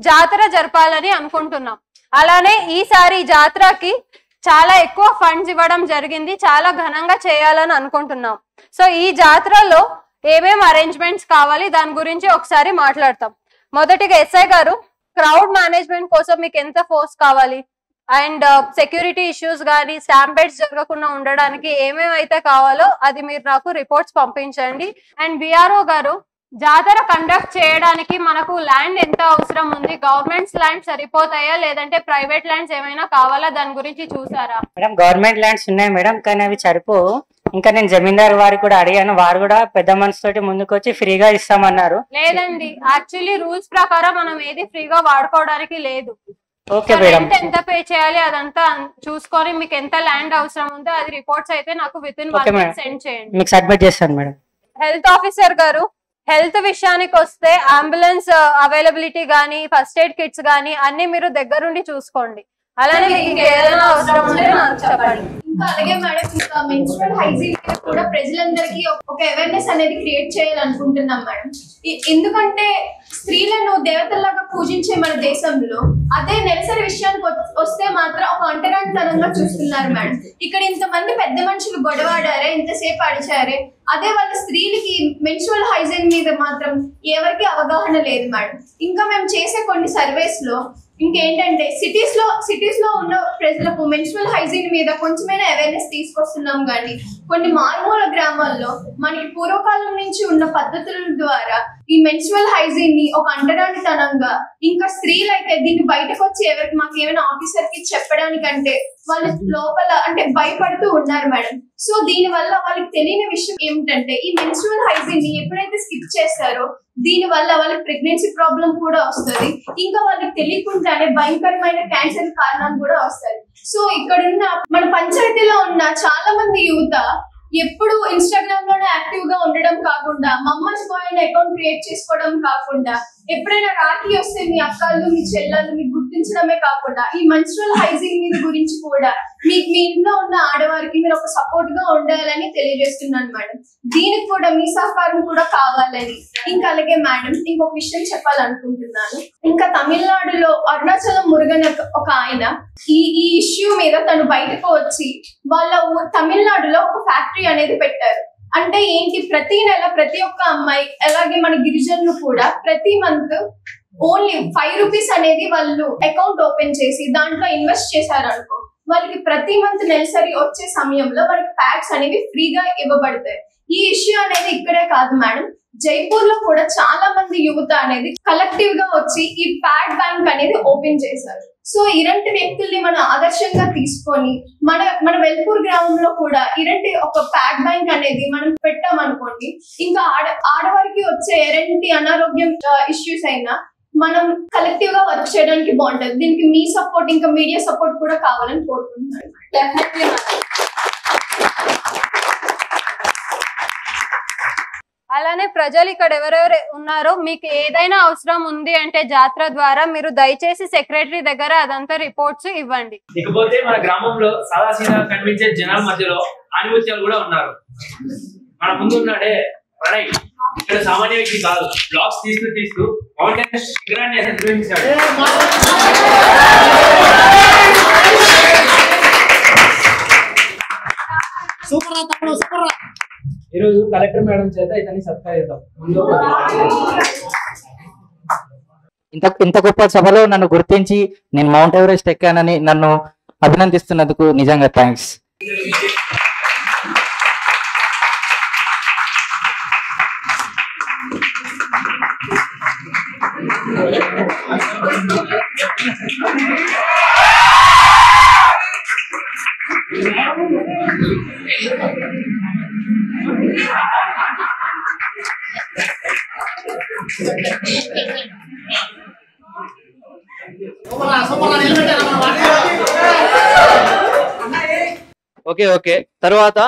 జాతర జరపాలని అనుకుంటున్నాం. అలానే ఈసారి జాతరకి చాలా ఎక్కువ ఫండ్స్ ఇవ్వడం జరిగింది. చాలా ఘనంగా చేయాలని అనుకుంటున్నాం. సో ఈ జాతరలో ఏమేం అరేంజ్మెంట్స్ కావాలి దాని గురించి ఒకసారి మాట్లాడతాం. మొదటిగా ఎస్ఐ గారు, క్రౌడ్ మేనేజ్మెంట్ కోసం మీకు ఎంత ఫోర్స్ కావాలి అండ్ సెక్యూరిటీ ఇష్యూస్ కానీ స్టాంపేడ్స్ జరగకుండా ఉండడానికి ఏమేమైతే కావాలో అది మీరు నాకు రిపోర్ట్స్ పంపించండి. అండ్ విఆర్ఓ గారు, జాతర కండక్ట్ చేయడానికి మనకు ల్యాండ్ ఎంత అవసరం ఉంది? గవర్నమెంట్స్ ల్యాండ్ సరిపోతాయా లేదంటే ప్రైవేట్ ల్యాండ్స్ ఏమైనా కావాలా? దాని గురించి చూసారా? మేడం గవర్నమెంట్ ల్యాండ్స్ ఉన్నాయి మేడం, కానీ అవి సరిపోవు. ఇంకా నేను జమీందారు వారికి కూడా అడిగాను. వారు కూడా పెద్ద మనసుతోటి ముందుకు వచ్చి ఫ్రీగా ఇస్తామన్నారు. లేదండి, యాక్చువల్లీ రూల్స్ ప్రకారం మనం ఏది ఫ్రీగా వాడుకోవడానికి లేదు. Okay madam. ఎంత పే చేయాలి అదంతా చూసుకొని మీకు ఎంత ల్యాండ్ అవసరం ఉందో అది రిపోర్ట్స్ అయితే నాకు వితిన్ 1 week సెండ్ చేయండి. మీకు సబ్మిట్ చేస్తాను మేడం. హెల్త్ ఆఫీసర్ గారు, హెల్త్ విషయానికి వస్తే అంబులెన్స్ అవైలబిలిటీ గానీ ఫస్ట్ ఎయిడ్ కిట్స్ గానీ అన్ని మీరు దగ్గరుండి చూసుకోండి. అలానే మీకు ఏదైనా అవసరం ఉంటే నాకు చెప్పండి. ఇంకా అలాగే మేడం, ఇంకా మెన్స్ట్రువల్ హైజీన్ కూడా ప్రజలందరికీ ఒక అవేర్నెస్ అనేది క్రియేట్ చేయాలనుకుంటున్నాం మేడం. ఎందుకంటే స్త్రీలను దేవతల్లాగా పూజించే మన దేశంలో అదే నెలసరి విషయానికి వస్తే మాత్రం ఒక అంటరానితనంగా చూస్తున్నారు మేడం. ఇక్కడ ఇంతమంది పెద్ద మనుషులు గొడవాడారే, ఇంతసేపు అడిచారే, అదే వాళ్ళ స్త్రీలకి మెన్స్ట్రువల్ హైజీన్ మీద మాత్రం ఎవరికి అవగాహన లేదు మేడం. ఇంకా మేము చేసే కొన్ని సర్వేస్ లో ఇంకేంటంటే సిటీస్ లో ఉన్న ప్రజలకు మెన్స్ట్రువల్ హైజీన్ మీద కొంచెమైనా అవేర్నెస్ తీసుకొస్తున్నాం, కానీ కొన్ని మారుమూల గ్రామాల్లో మనకి పూర్వకాలం నుంచి ఉన్న పద్ధతుల ద్వారా ఈ మెన్స్ట్రువల్ హైజీన్ ని ఒక అంటరానితనంగా, ఇంకా స్త్రీలు అయితే దీన్ని బయటకు వచ్చి ఎవరికి మాకు ఏమైనా ఆఫీసర్ కి చెప్పడానికంటే వాళ్ళు లోపల అంటే భయపడుతూ ఉన్నారు మేడం. సో దీని వల్ల వాళ్ళకి తెలియని విషయం ఏమిటంటే ఈ మెన్స్ట్రువల్ హైజీన్ ని ఎప్పుడైతే స్కిప్ చేస్తారో దీని వల్ల వాళ్ళకి ప్రెగ్నెన్సీ ప్రాబ్లం కూడా వస్తుంది. ఇంకా వాళ్ళకి తెలియకుండానే భయంకరమైన క్యాన్సర్ కారణాలు కూడా వస్తాయి. సో ఇక్కడున్న మన పంచాయతీలో ఉన్న చాలా మంది యువత ఎప్పుడు ఇన్స్టాగ్రామ్ లోనే యాక్టివ్ గా ఉండడం కాకుండా మమ్మల్స్ బాయ్ అకౌంట్ క్రియేట్ చేసుకోవడం కాకుండా ఎప్పుడైనా రాఖీ వస్తే మీ అక్కలు మీ చెల్లెలు మీకు గుర్తించడమే కాకుండా ఈ మెన్స్ట్రువల్ హైజీన్ మీద గురించి కూడా మీ ఇంట్లో ఉన్న ఆడవారికి మీరు ఒక సపోర్ట్ గా ఉండాలని తెలియజేస్తున్నాను మేడం. దీనికి కూడా మీ సహకారం కూడా కావాలని. ఇంకా అలాగే మేడం ఇంకొక విషయం చెప్పాలనుకుంటున్నాను. ఇంకా తమిళనాడులో అరుణాచలం మురుగన్ ఒక ఆయన ఈ ఇష్యూ మీద తను బయటకు వచ్చి వాళ్ళ తమిళనాడులో ఒక ఫ్యాక్టరీ అనేది పెట్టారు. అంటే ఏంటి, ప్రతి నెల ప్రతి ఒక్క అమ్మాయి అలాగే మన గిరిజనులు కూడా ప్రతి మంత్ ఓన్లీ 5 రూపీస్ అనేది వాళ్ళు అకౌంట్ ఓపెన్ చేసి దాంట్లో ఇన్వెస్ట్ చేశారు అనుకో, వాళ్ళకి ప్రతి మంత్ నెలసరి వచ్చే సమయంలో వాళ్ళకి ప్యాక్స్ అనేవి ఫ్రీగా ఇవ్వబడతాయి. ఈ ఇష్యూ అనేది ఇక్కడే కాదు మేడం, జైపూర్ లో కూడా చాలా మంది యువత అనేది కలెక్టివ్ గా వచ్చి ఈ ప్యాడ్ బ్యాంక్ అనేది ఓపెన్ చేశారు. సో ఇలాంటి వ్యక్తుల్ని మనం ఆదర్శంగా తీసుకొని మన వెల్పూర్ గ్రామంలో కూడా ఇలాంటి ఒక ప్యాడ్ బ్యాంక్ అనేది మనం పెట్టామనుకోండి, ఇంకా ఆడవారికి వచ్చే ఎలాంటి అనారోగ్యం ఇష్యూస్ అయినా మనం కలెక్టివ్ గా వర్క్ చేయడానికి బాగుంటది. దీనికి మీ సపోర్ట్ ఇంకా మీడియా సపోర్ట్ కూడా కావాలని కోరుకుంటున్నాను. డెఫినెట్లీ అలానే ప్రజలు ఇక్కడ ఎవరెవరు ఉన్నారో మీకు ఏదైనా అవసరం ఉంది అంటే జాతర ద్వారా మీరు దయచేసి సెక్రటరీ దగ్గర అదంతా రిపోర్ట్స్ ఇవ్వండి. ఇకపోతే మన గ్రామంలో సాదాసీదా కనిపించే జనాల మధ్యలో ఆనిముత్యాలు కూడా ఉన్నారు. మన ముందు ఉన్నాడే ప్రణయ్, ఇక్కడ సామాన్య వ్యక్తి కాదు, బ్లాగ్స్ తీస్తూ మౌంటైన్ శిఖరాన్ని నిర్వహించాడు. ఈరోజు కలెక్టర్ మేడం చేత ఇతన్ని సత్కరిద్దాం. ఇంత గొప్ప సభలో నన్ను గుర్తించి నేను మౌంట్ ఎవరెస్ట్ ఎక్కానని నన్ను అభినందిస్తున్నందుకు నిజంగా థ్యాంక్స్. ఓకే తర్వాత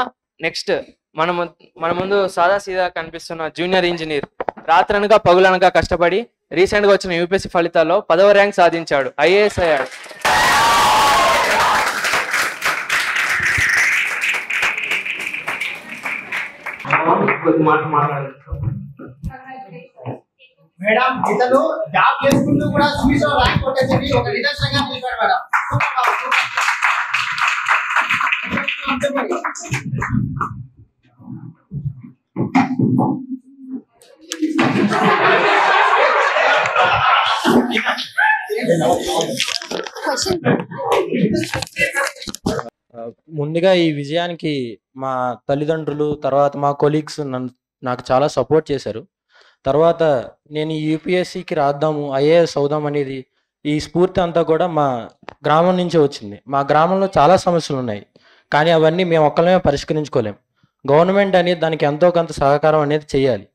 నెక్స్ట్ మన ముందు సాదా సీదా కనిపిస్తున్న జూనియర్ ఇంజనీర్ రాత్రనగా పగులనగా కష్టపడి రీసెంట్ గా వచ్చిన యూపీఎస్సీ ఫలితాల్లో 10వ ర్యాంక్ సాధించాడు, ఐఏఎస్ అయ్యాడు. మేడం ఇతను జాబ్ చేసుకుంటూ కూడా సుమిషో ర్యాంక్ కొట్టేసింది, ఒక నిదర్శనంగా నిలిపాడు మేడం. ముందుగా ఈ విజయానికి మా తల్లిదండ్రులు తర్వాత మా కొలీగ్స్ నాకు చాలా సపోర్ట్ చేశారు. తర్వాత నేను ఈ యూపీఎస్సీకి రాద్దాము, ఐఏఎస్ అవుదాం అనేది ఈ స్ఫూర్తి అంతా కూడా మా గ్రామం నుంచే వచ్చింది. మా గ్రామంలో చాలా సమస్యలు ఉన్నాయి, కానీ అవన్నీ మేము ఒక్కలమే పరిష్కరించుకోలేం. గవర్నమెంట్ అనేది దానికి ఎంతో కొంత సహకారం అనేది చేయాలి.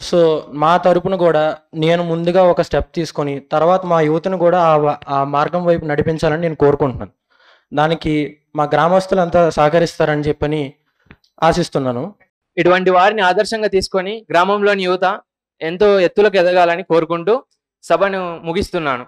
సో మా తరపున కూడా నేను ముందుగా ఒక స్టెప్ తీసుకొని తర్వాత మా యూత్ను కూడా ఆ మార్గం వైపు నడిపించాలని నేను కోరుకుంటున్నాను. దానికి మా గ్రామస్తులంతా సహకరిస్తారని చెప్పని ఆశిస్తున్నాను. ఇటువంటి వారిని ఆదర్శంగా తీసుకొని గ్రామంలోని యువత ఎంతో ఎత్తులకు ఎదగాలని కోరుకుంటూ సభను ముగిస్తున్నాను.